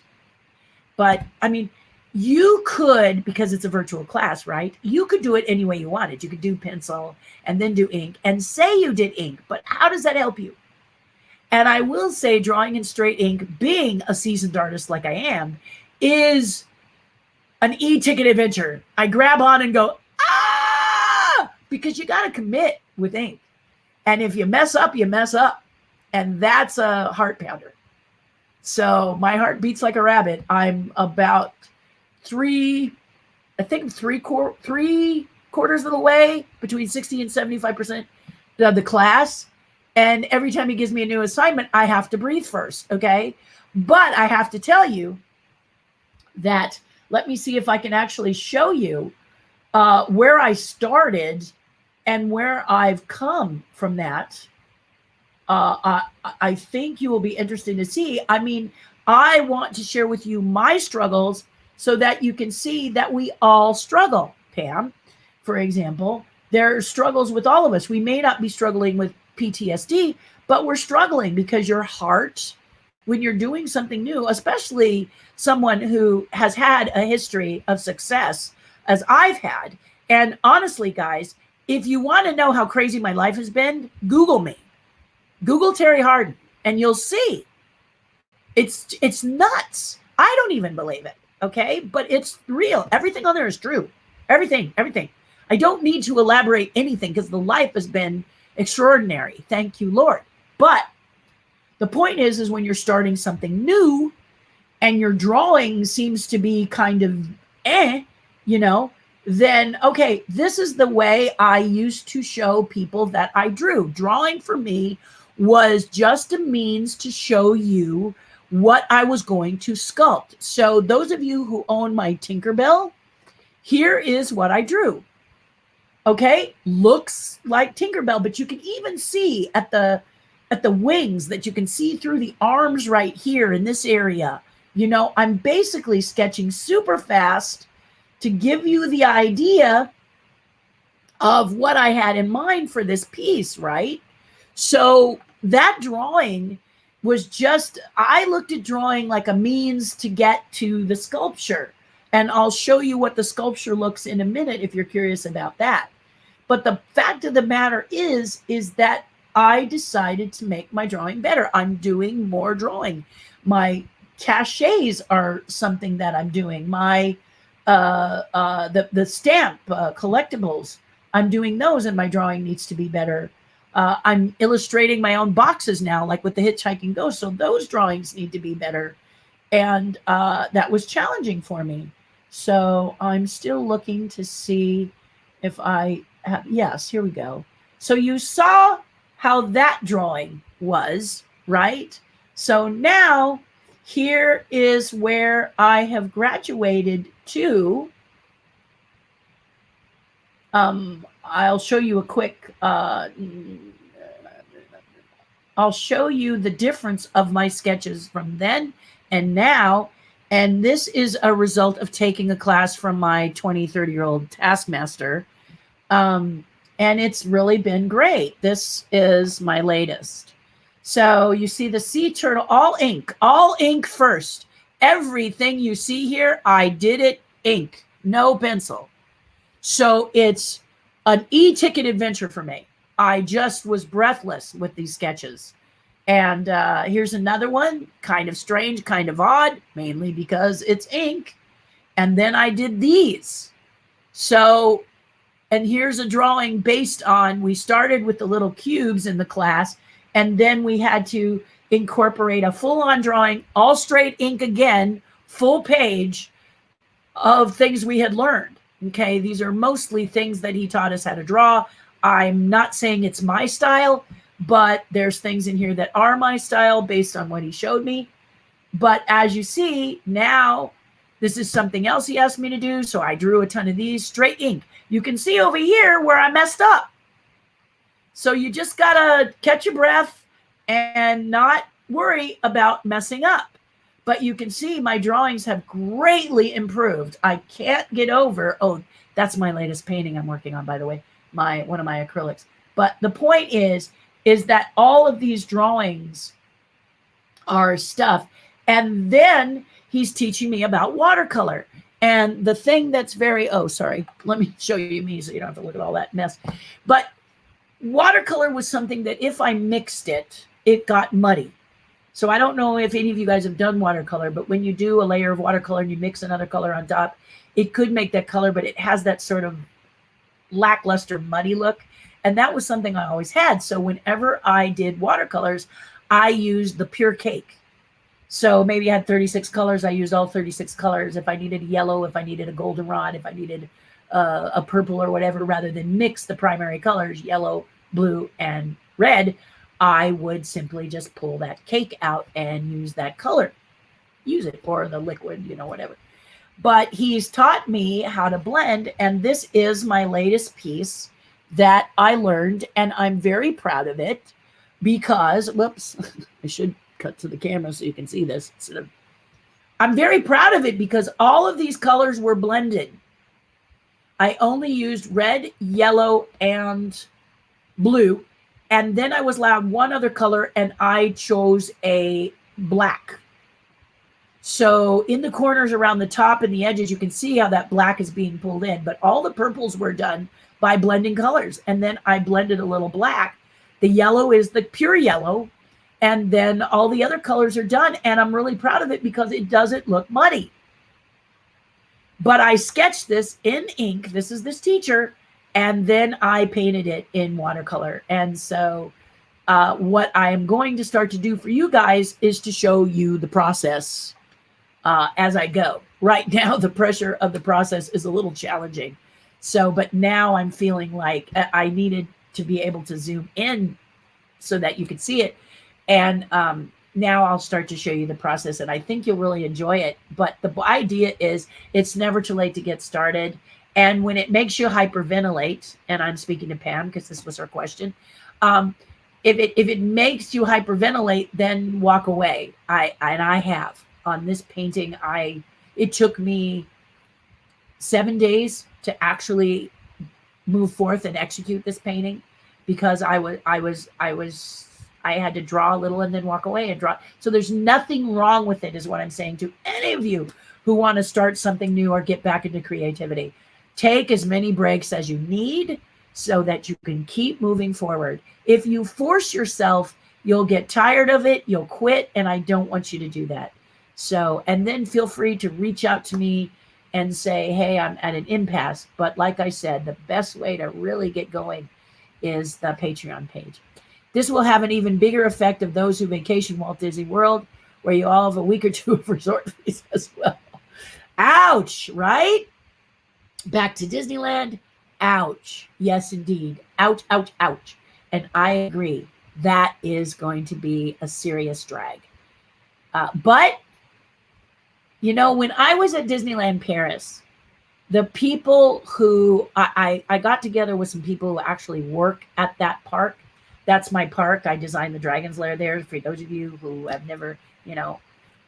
But I mean, you could, because it's a virtual class, right? You could do it any way you wanted. You could do pencil and then do ink and say you did ink, but how does that help you? And I will say, drawing in straight ink, being a seasoned artist like I am, is an e-ticket adventure. I grab on and go, because you got to commit with ink. And if you mess up, you mess up. And that's a heart pounder. So my heart beats like a rabbit. I'm about three quarters of the way, between 60 and 75% of the class. And every time he gives me a new assignment, I have to breathe first, okay? But I have to tell you that, let me see if I can actually show you where I started and where I've come from that. I think you will be interested to see. I mean, I want to share with you my struggles so that you can see that we all struggle. Pam, for example, there are struggles with all of us. We may not be struggling with PTSD, but we're struggling because your heart, when you're doing something new, especially someone who has had a history of success as I've had. And honestly, guys, if you want to know how crazy my life has been, Google me. Google Terri Hardin, and you'll see. It's nuts. I don't even believe it, okay? But it's real. Everything on there is true. Everything. I don't need to elaborate anything because the life has been extraordinary. Thank you, Lord. But the point is when you're starting something new and your drawing seems to be kind of then, okay, this is the way I used to show people that I drew. Drawing for me was just a means to show you what I was going to sculpt. So those of you who own my Tinkerbell, here is what I drew. Okay, looks like Tinkerbell, but you can even see at the wings that you can see through the arms right here in this area. You know, I'm basically sketching super fast to give you the idea of what I had in mind for this piece, right? So that drawing was just, I looked at drawing like a means to get to the sculpture. And I'll show you what the sculpture looks in a minute if you're curious about that. But the fact of the matter is that I decided to make my drawing better. I'm doing more drawing. My cachets are something that I'm doing. My the stamp collectibles, I'm doing those, and my drawing needs to be better. I'm illustrating my own boxes now, like with the Hitchhiking Ghost, so those drawings need to be better. And that was challenging for me. So I'm still looking to see if I have, yes, here we go. So you saw how that drawing was, right? So now here is where I have graduated to. I'll show you a quick, I'll show you the difference of my sketches from then and now. And this is a result of taking a class from my 20, 30-year-old taskmaster. And it's really been great. This is my latest. So you see the sea turtle, all ink first. Everything you see here, I did it ink, no pencil. So it's an e-ticket adventure for me. I just was breathless with these sketches. And here's another one, kind of strange, kind of odd, mainly because it's ink. And then I did these. So, and here's a drawing based on, we started with the little cubes in the class, and then we had to incorporate a full-on drawing, all straight ink again, full page of things we had learned. Okay, these are mostly things that he taught us how to draw. I'm not saying it's my style, but there's things in here that are my style based on what he showed me. But as you see, now this is something else he asked me to do. So I drew a ton of these straight ink. You can see over here where I messed up. So you just gotta catch your breath and not worry about messing up. But you can see my drawings have greatly improved. I can't get over, oh, that's my latest painting I'm working on, by the way, one of my acrylics. But the point is that all of these drawings are stuff. And then he's teaching me about watercolor. And the thing that's very, oh, sorry, let me show you me so you don't have to look at all that mess. But watercolor was something that if I mixed it, it got muddy. So I don't know if any of you guys have done watercolor, but when you do a layer of watercolor and you mix another color on top, it could make that color, but it has that sort of lackluster, muddy look. And that was something I always had. So whenever I did watercolors, I used the pure cake. So maybe I had 36 colors. I used all 36 colors. If I needed yellow, if I needed a goldenrod, if I needed a purple or whatever, rather than mix the primary colors, yellow, blue, and red, I would simply just pull that cake out and use that color. Use it for the liquid, you know, whatever. But he's taught me how to blend, and this is my latest piece that I learned, and I'm very proud of it because, whoops, I should cut to the camera so you can see this. I'm very proud of it because all of these colors were blended. I only used red, yellow, and blue. And then I was allowed one other color, and I chose a black. So in the corners around the top and the edges, you can see how that black is being pulled in. But all the purples were done by blending colors. And then I blended a little black. The yellow is the pure yellow. And then all the other colors are done. And I'm really proud of it because it doesn't look muddy. But I sketched this in ink. This is this teacher. And then I painted it in watercolor. And so what I am going to start to do for you guys is to show you the process as I go. Right now, the pressure of the process is a little challenging. So, but now I'm feeling like I needed to be able to zoom in so that you could see it. And now I'll start to show you the process, and I think you'll really enjoy it. But the idea is it's never too late to get started. And when it makes you hyperventilate, and I'm speaking to Pam because this was her question, if it makes you hyperventilate, then walk away. I have on this painting. It took me 7 days to actually move forth and execute this painting because I had to draw a little and then walk away and draw. So there's nothing wrong with it, is what I'm saying to any of you who want to start something new or get back into creativity. Take as many breaks as you need so that you can keep moving forward. If you force yourself, you'll get tired of it, you'll quit, and I don't want you to do that. So, and then feel free to reach out to me and say, hey, I'm at an impasse. But like I said, the best way to really get going is the Patreon page. This will have an even bigger effect of those who vacation Walt Disney World, where you all have a week or two of resort fees as well. Ouch, right? Back to Disneyland. Ouch. Yes, indeed. Ouch, ouch, ouch. And I agree. That is going to be a serious drag. But, you know, when I was at Disneyland Paris, the people who I got together with some people who actually work at that park. That's my park. I designed the Dragon's Lair there. For those of you who have never, you know,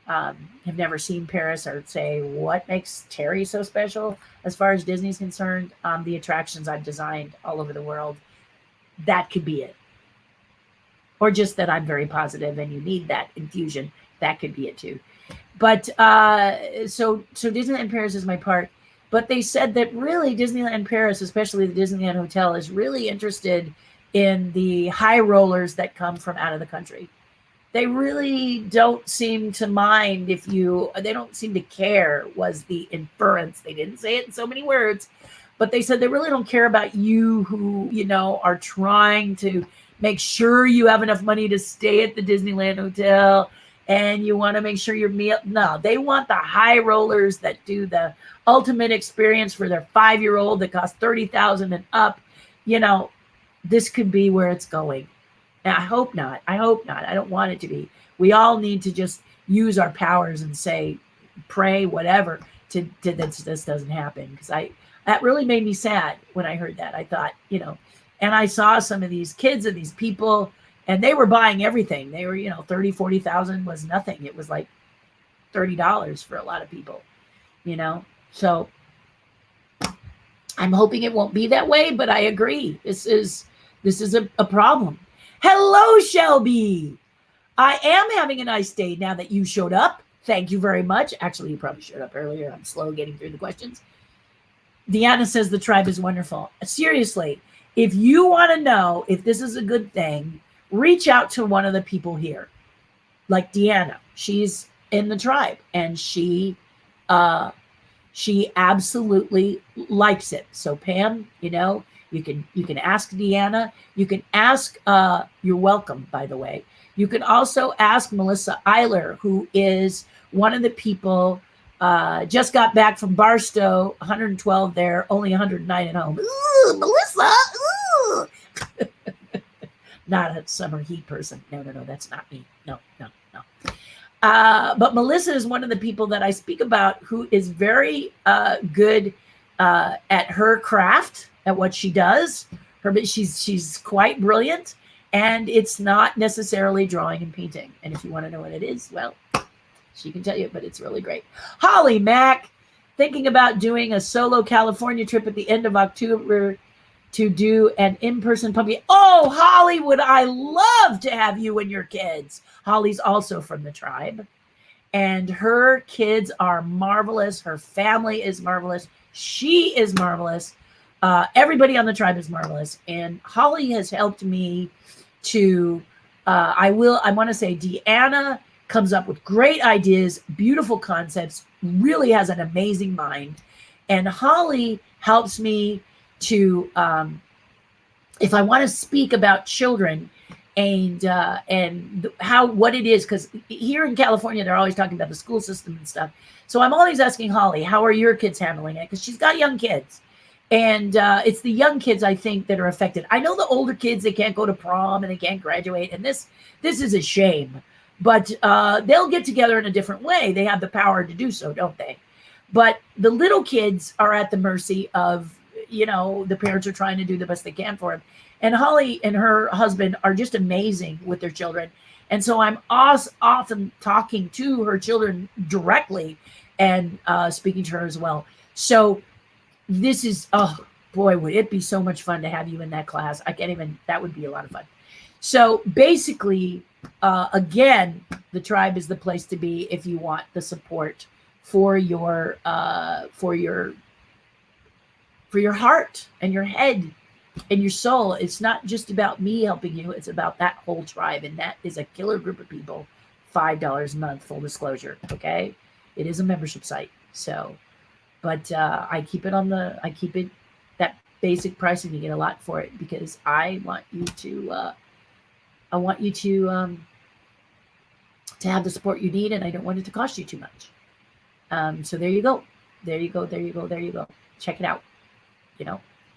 have never seen Paris or say, what makes Terry so special as far as Disney's concerned? The attractions I've designed all over the world. That could be it. Or just that I'm very positive and you need that infusion. That could be it too. But so Disneyland Paris is my park. But they said that really Disneyland Paris, especially the Disneyland Hotel, is really interested in the high rollers that come from out of the country. They really don't seem to mind they don't seem to care, was the inference. They didn't say it in so many words, but they said they really don't care about you who, you know, are trying to make sure you have enough money to stay at the Disneyland Hotel and you want to make sure your meal. No, they want the high rollers that do the ultimate experience for their 5-year-old that costs $30,000 and up. You know, this could be where it's going. And I hope not. I hope not. I don't want it to be. We all need to just use our powers and say, pray, whatever, to this doesn't happen. Because that really made me sad when I heard that. I thought, you know, and I saw some of these kids and these people, and they were buying everything. They were, you know, 30, 40,000 was nothing. It was like $30 for a lot of people, you know. So I'm hoping it won't be that way, but I agree. This is a problem. Hello, Shelby. I am having a nice day now that you showed up. Thank you very much. Actually, you probably showed up earlier. I'm slow getting through the questions. Deanna says the tribe is wonderful. Seriously, if you want to know if this is a good thing, reach out to one of the people here. Like Deanna. She's in the tribe and she absolutely likes it. So Pam, you know, you can ask Deanna. You can ask, you're welcome, by the way. You can also ask Melissa Eiler, who is one of the people, just got back from Barstow, 112 there, only 109 at home. Ooh, Melissa, ooh. Not a summer heat person. No, that's not me. No. But Melissa is one of the people that I speak about who is very good at her craft, at what she does. She's quite brilliant, and it's not necessarily drawing and painting. And if you want to know what it is, well, she can tell you, but it's really great. Holly Mack, thinking about doing a solo California trip at the end of October to do an in-person puppy. Oh, Holly, would I love to have you and your kids. Holly's also from the tribe, and her kids are marvelous. Her family is marvelous. She is marvelous. Everybody on the tribe is marvelous. And Holly has helped me to, I want to say Deanna comes up with great ideas, beautiful concepts, really has an amazing mind. And Holly helps me to, if I want to speak about children and what it is, because here in California, they're always talking about the school system and stuff. So I'm always asking Holly, how are your kids handling it? Because she's got young kids. And it's the young kids, I think, that are affected. I know the older kids, they can't go to prom and they can't graduate. And this is a shame. But they'll get together in a different way. They have the power to do so, don't they? But the little kids are at the mercy of, you know, the parents are trying to do the best they can for them. And Holly and her husband are just amazing with their children. And so I'm often talking to her children directly and speaking to her as well. So this is, boy, would it be so much fun to have you in that class. I can't even, that would be a lot of fun. So basically, again, the tribe is the place to be if you want the support for your heart and your head and your soul. It's not just about me helping you. It's about that whole tribe. And that is a killer group of people. $5 a month, full disclosure. Okay. It is a membership site. So, but I keep it that basic price, and you get a lot for it because I want you to have the support you need, and I don't want it to cost you too much. So there you go. There you go. There you go. There you go. Check it out.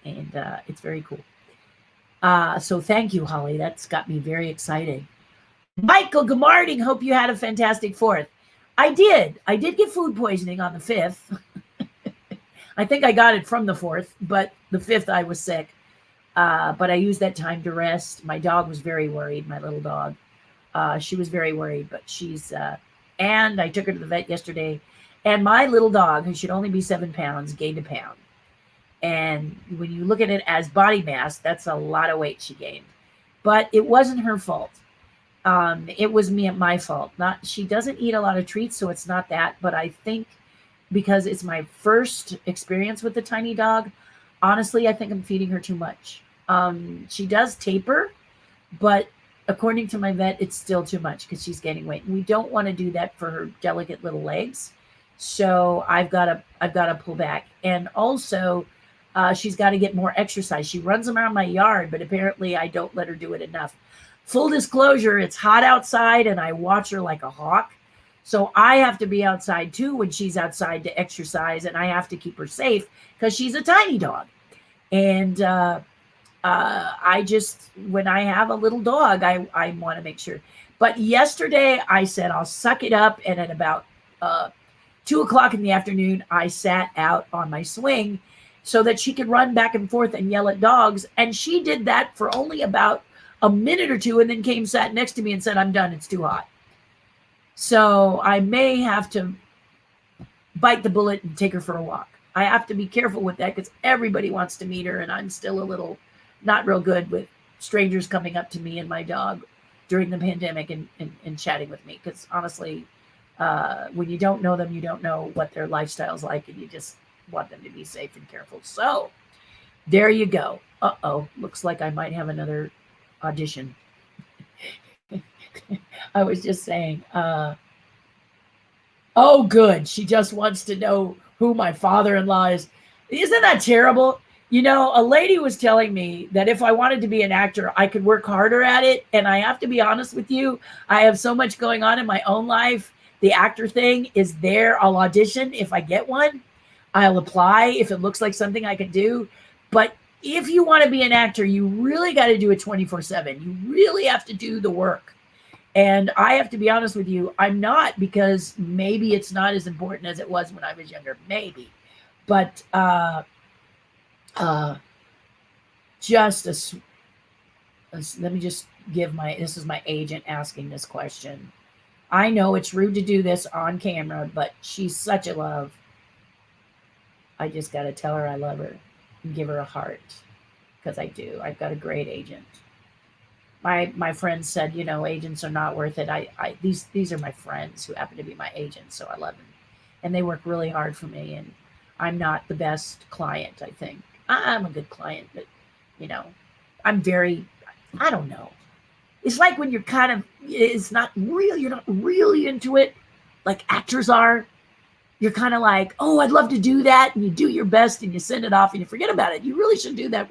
And it's very cool. So thank you, Holly. That's got me very excited. Michael, good morning. Hope you had a fantastic 4th. I did get food poisoning on the 5th. I think I got it from the 4th, but the 5th I was sick. But I used that time to rest. My dog was very worried, my little dog. She was very worried, but and I took her to the vet yesterday. And my little dog, who should only be 7 pounds, gained 1 pound. And when you look at it as body mass, that's a lot of weight she gained. But it wasn't her fault. It was my fault. She doesn't eat a lot of treats, so it's not that. But I think because it's my first experience with the tiny dog, honestly, I think I'm feeding her too much. She does taper, but according to my vet, it's still too much because she's gaining weight. And we don't want to do that for her delicate little legs. So I've got to pull back. And also, she's got to get more exercise. She runs around my yard, but apparently I don't let her do it enough. Full disclosure, it's hot outside and I watch her like a hawk. So I have to be outside too when she's outside to exercise, and I have to keep her safe because she's a tiny dog. And I just, when I have a little dog, I want to make sure. But yesterday I said, I'll suck it up. And at about 2 o'clock in the afternoon, I sat out on my swing so that she could run back and forth and yell at dogs. And she did that for only about a minute or two, and then sat next to me and said, I'm done. It's too hot. So I may have to bite the bullet and take her for a walk. I have to be careful with that because everybody wants to meet her, and I'm still a little not real good with strangers coming up to me and my dog during the pandemic and chatting with me. Because honestly, when you don't know them, you don't know what their lifestyle's like, and you just want them to be safe and careful. So there you go. Looks like I might have another audition. I was just saying, oh, good. She just wants to know who my father-in-law is. Isn't that terrible? A lady was telling me that if I wanted to be an actor, I could work harder at it. And I have to be honest with you. I have so much going on in my own life. The actor thing is there. I'll audition if I get one. I'll apply if it looks like something I can do. But if you want to be an actor, you really got to do it 24/7. You really have to do the work. And I have to be honest with you, I'm not, because maybe it's not as important as it was when I was younger. Maybe. But let me just give this is my agent asking this question. I know it's rude to do this on camera, but she's such a love. I just got to tell her I love her and give her a heart, because I do. I've got a great agent. My friend said, agents are not worth it. These are my friends who happen to be my agents, so I love them. And they work really hard for me, and I'm not the best client, I think. I'm a good client, but, I'm very, I don't know. It's like when you're you're not really into it, like actors are. You're kind of like, oh, I'd love to do that. And you do your best and you send it off and you forget about it. You really should do that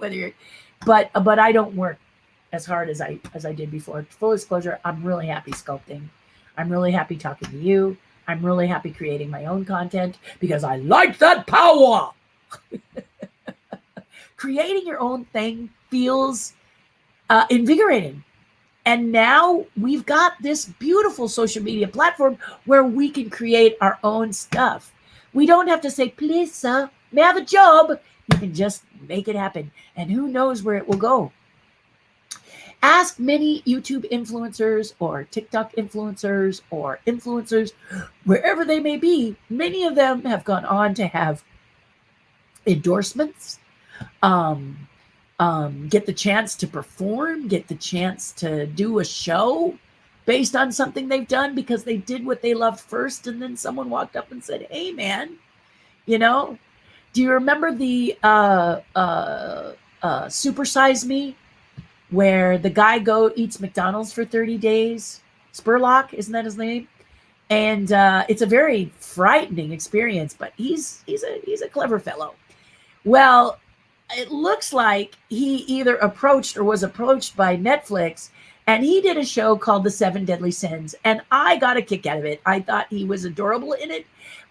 but I don't work as hard as I did before. Full disclosure, I'm really happy sculpting. I'm really happy talking to you. I'm really happy creating my own content because I like that power. Creating your own thing feels invigorating. And now we've got this beautiful social media platform where we can create our own stuff. We don't have to say, please, sir, may I have a job? You can just make it happen. And who knows where it will go. Ask many YouTube influencers or TikTok influencers or influencers, wherever they may be. Many of them have gone on to have endorsements, get the chance to perform, get the chance to do a show based on something they've done because they did what they loved first, and then someone walked up and said, hey man, you know, do you remember the Super Size Me, where the guy eats McDonald's for 30 days? Spurlock, isn't that his name? And it's a very frightening experience, but he's a clever fellow. Well, it looks like he either approached or was approached by Netflix, and he did a show called The 7 Deadly Sins, and I got a kick out of it. I thought he was adorable in it,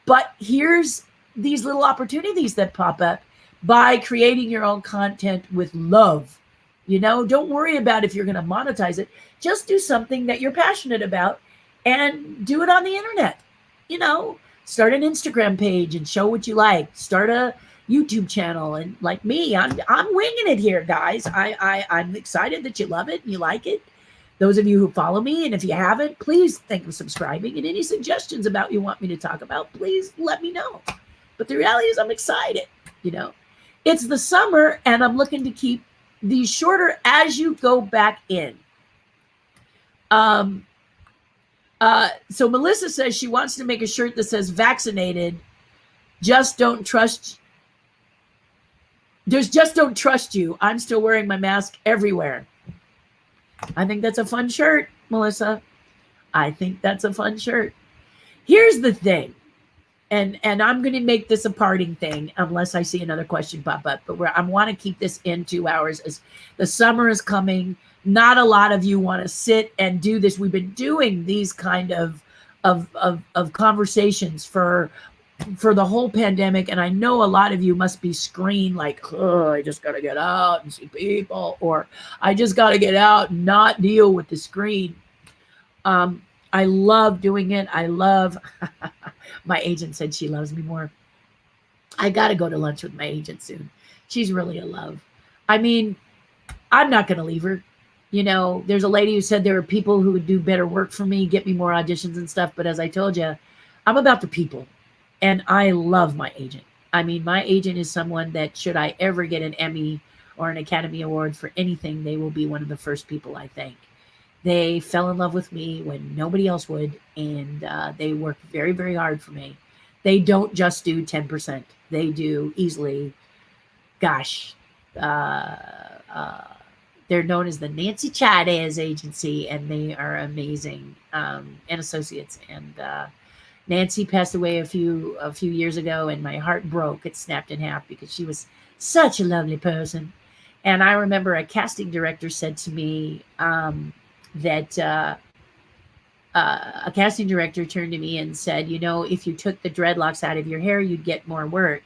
but here's these little opportunities that pop up by creating your own content with love. You know, don't worry about if you're going to monetize it. Just do something that you're passionate about and do it on the internet. You know, start an Instagram page and show what you like. Start a YouTube channel, and like me, I'm winging it here, guys. I'm excited that you love it and you like it. Those of you who follow me, and if you haven't, please think of subscribing. And any suggestions about you want me to talk about, please let me know. But the reality is I'm excited. You know, it's the summer, and I'm looking to keep these shorter as you go back in. So Melissa says she wants to make a shirt that says vaccinated, just don't trust you. I'm still wearing my mask everywhere. I think that's a fun shirt, Melissa. I think that's a fun shirt. Here's the thing, and I'm going to make this a parting thing unless I see another question pop up, but I want to keep this in 2 hours as the summer is coming. Not a lot of you want to sit and do this. We've been doing these kind of conversations for the whole pandemic, and I know a lot of you must be screaming like, oh, I just got to get out and see people, or I just got to get out and not deal with the screen. I love doing it. I love my agent said she loves me more. I got to go to lunch with my agent soon. She's really a love. I mean, I'm not going to leave her. You know, there's a lady who said there are people who would do better work for me, get me more auditions and stuff. But as I told you, I'm about the people. And I love my agent. I mean, my agent is someone that should I ever get an Emmy or an Academy Award for anything, they will be one of the first people I thank. They fell in love with me when nobody else would, and they work very, very hard for me. They don't just do 10%. They do easily, gosh, they're known as the Nancy Chavez Agency, and they are amazing, and associates. And Nancy passed away a few years ago, and my heart broke. It snapped in half because she was such a lovely person. And I remember a casting director said to me that a casting director turned to me and said, you know, if you took the dreadlocks out of your hair, you'd get more work.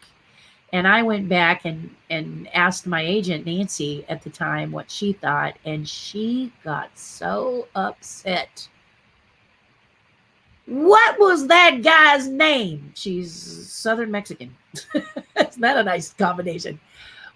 And I went back and asked my agent, Nancy, at the time what she thought, and she got so upset. What was that guy's name? She's Southern Mexican. Isn't that a nice combination?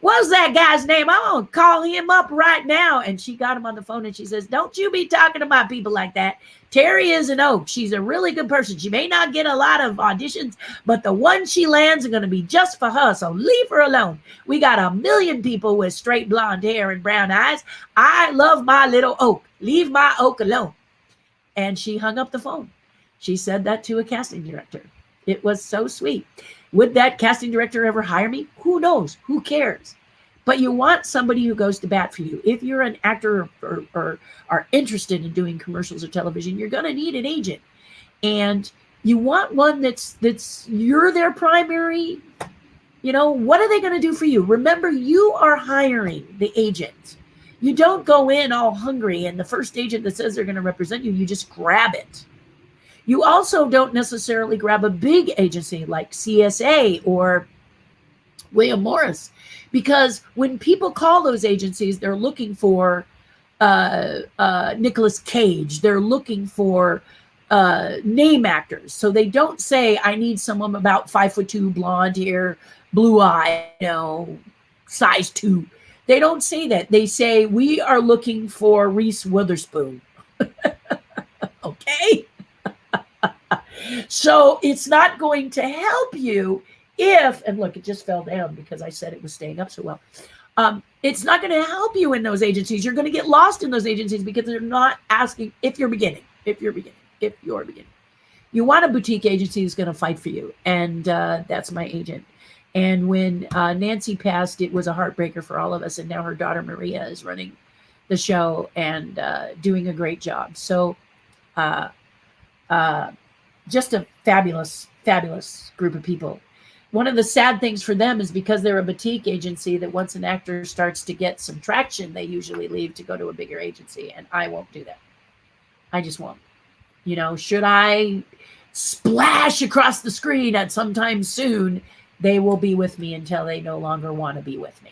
What's that guy's name? I'm going to call him up right now. And she got him on the phone and she says, don't you be talking about people like that. Terry is an oak. She's a really good person. She may not get a lot of auditions, but the ones she lands are going to be just for her. So leave her alone. We got 1 million people with straight blonde hair and brown eyes. I love my little oak. Leave my oak alone. And she hung up the phone. She said that to a casting director. It was so sweet. Would that casting director ever hire me? Who knows? Who cares? But you want somebody who goes to bat for you. If you're an actor or are interested in doing commercials or television, you're going to need an agent. And you want one that's you're their primary, you know, what are they going to do for you? Remember, you are hiring the agent. You don't go in all hungry and the first agent that says they're going to represent you, you just grab it. You also don't necessarily grab a big agency like CSA or William Morris, because when people call those agencies, they're looking for Nicolas Cage. They're looking for name actors. So they don't say, I need someone about 5'2", blonde hair, blue eye, you know, size 2. They don't say that. They say, we are looking for Reese Witherspoon. Okay. So it's not going to help you and look, it just fell down because I said it was staying up so well. It's not going to help you in those agencies. You're going to get lost in those agencies because they're not asking if you're beginning. You want a boutique agency who's going to fight for you. And that's my agent. And when Nancy passed, it was a heartbreaker for all of us. And now her daughter, Maria, is running the show and doing a great job. So just a fabulous, fabulous group of people. One of the sad things for them is because they're a boutique agency, that once an actor starts to get some traction, they usually leave to go to a bigger agency. And I won't do that. I just won't. You know, should I splash across the screen at some time soon, they will be with me until they no longer want to be with me.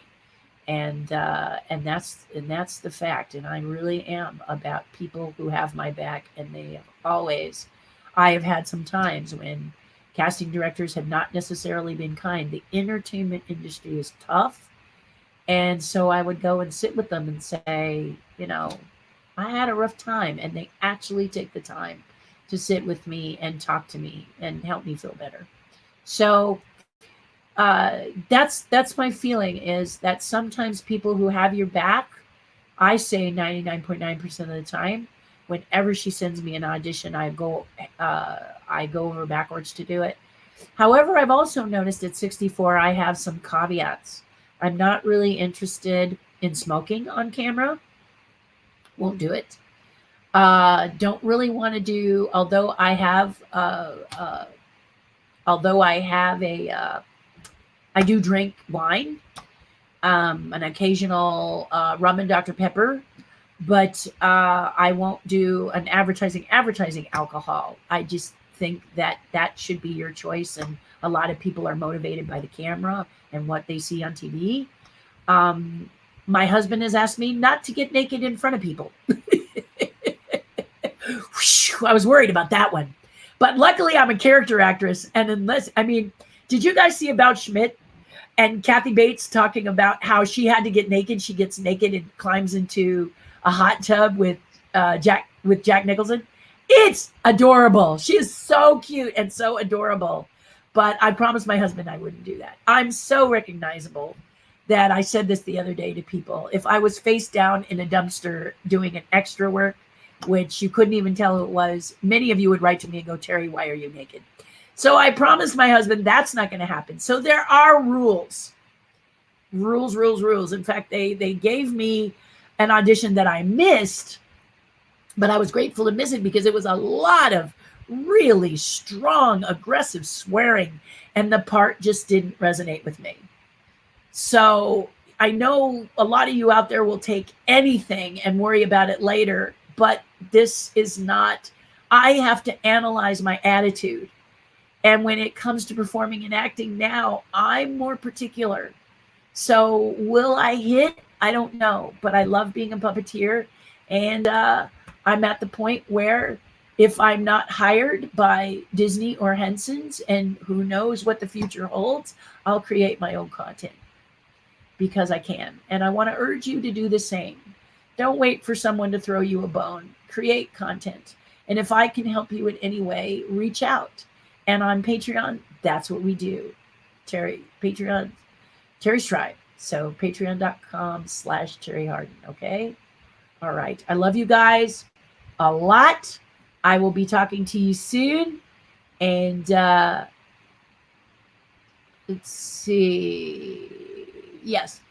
And that's the fact. And I really am about people who have my back, and they have always. I have had some times when casting directors have not necessarily been kind. The entertainment industry is tough. And so I would go and sit with them and say, you know, I had a rough time. And they actually take the time to sit with me and talk to me and help me feel better. So that's my feeling, is that sometimes people who have your back, I say 99.9% of the time, whenever she sends me an audition, I go over backwards to do it. However, I've also noticed at 64, I have some caveats. I'm not really interested in smoking on camera. Won't do it. Don't really want to do, although I do drink wine, an occasional rum and Dr. Pepper, but I won't do an advertising alcohol. I just think that should be your choice. And a lot of people are motivated by the camera and what they see on TV. My husband has asked me not to get naked in front of people. I was worried about that one. But luckily I'm a character actress. And did you guys see About Schmidt and Kathy Bates talking about how she had to get naked? She gets naked and climbs into a hot tub with Jack Nicholson. It's adorable. She is so cute and so adorable. But I promised my husband I wouldn't do that. I'm so recognizable that I said this the other day to people. If I was face down in a dumpster doing an extra work, which you couldn't even tell who it was, many of you would write to me and go, Terry, why are you naked? So I promised my husband that's not going to happen. So there are rules. In fact, they gave me an audition that I missed, but I was grateful to miss it because it was a lot of really strong, aggressive swearing, and the part just didn't resonate with me. So I know a lot of you out there will take anything and worry about it later, but this is not. I have to analyze my attitude. And when it comes to performing and acting now, I'm more particular. So will I hit? I don't know, but I love being a puppeteer. And I'm at the point where if I'm not hired by Disney or Henson's, and who knows what the future holds, I'll create my own content because I can. And I want to urge you to do the same. Don't wait for someone to throw you a bone. Create content. And if I can help you in any way, reach out. And on Patreon, that's what we do. Patreon, Terry's Tribe. So patreon.com/Terri Hardin. Okay. All right. I love you guys a lot. I will be talking to you soon. And let's see. Yes.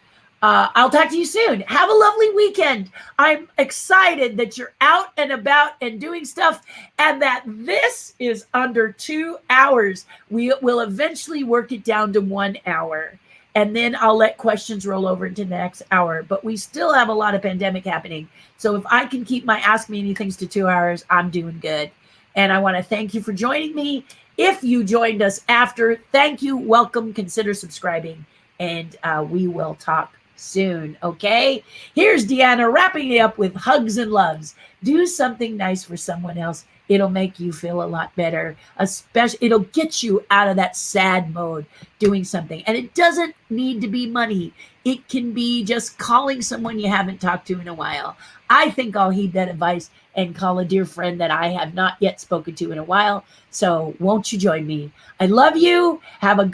I'll talk to you soon. Have a lovely weekend. I'm excited that you're out and about and doing stuff, and that this is under 2 hours. We will eventually work it down to 1 hour, and then I'll let questions roll over into the next hour. But we still have a lot of pandemic happening. So if I can keep my Ask Me Anythings to 2 hours, I'm doing good. And I want to thank you for joining me. If you joined us after, thank you. Welcome. Consider subscribing, and we will talk soon. Okay, here's Deanna wrapping it up with hugs and loves. Do something nice for someone else. It'll make you feel a lot better. Especially, it'll get you out of that sad mode doing something. And it doesn't need to be money. It can be just calling someone you haven't talked to in a while. I think I'll heed that advice and call a dear friend that I have not yet spoken to in a while. So won't you join me? I love you. Have a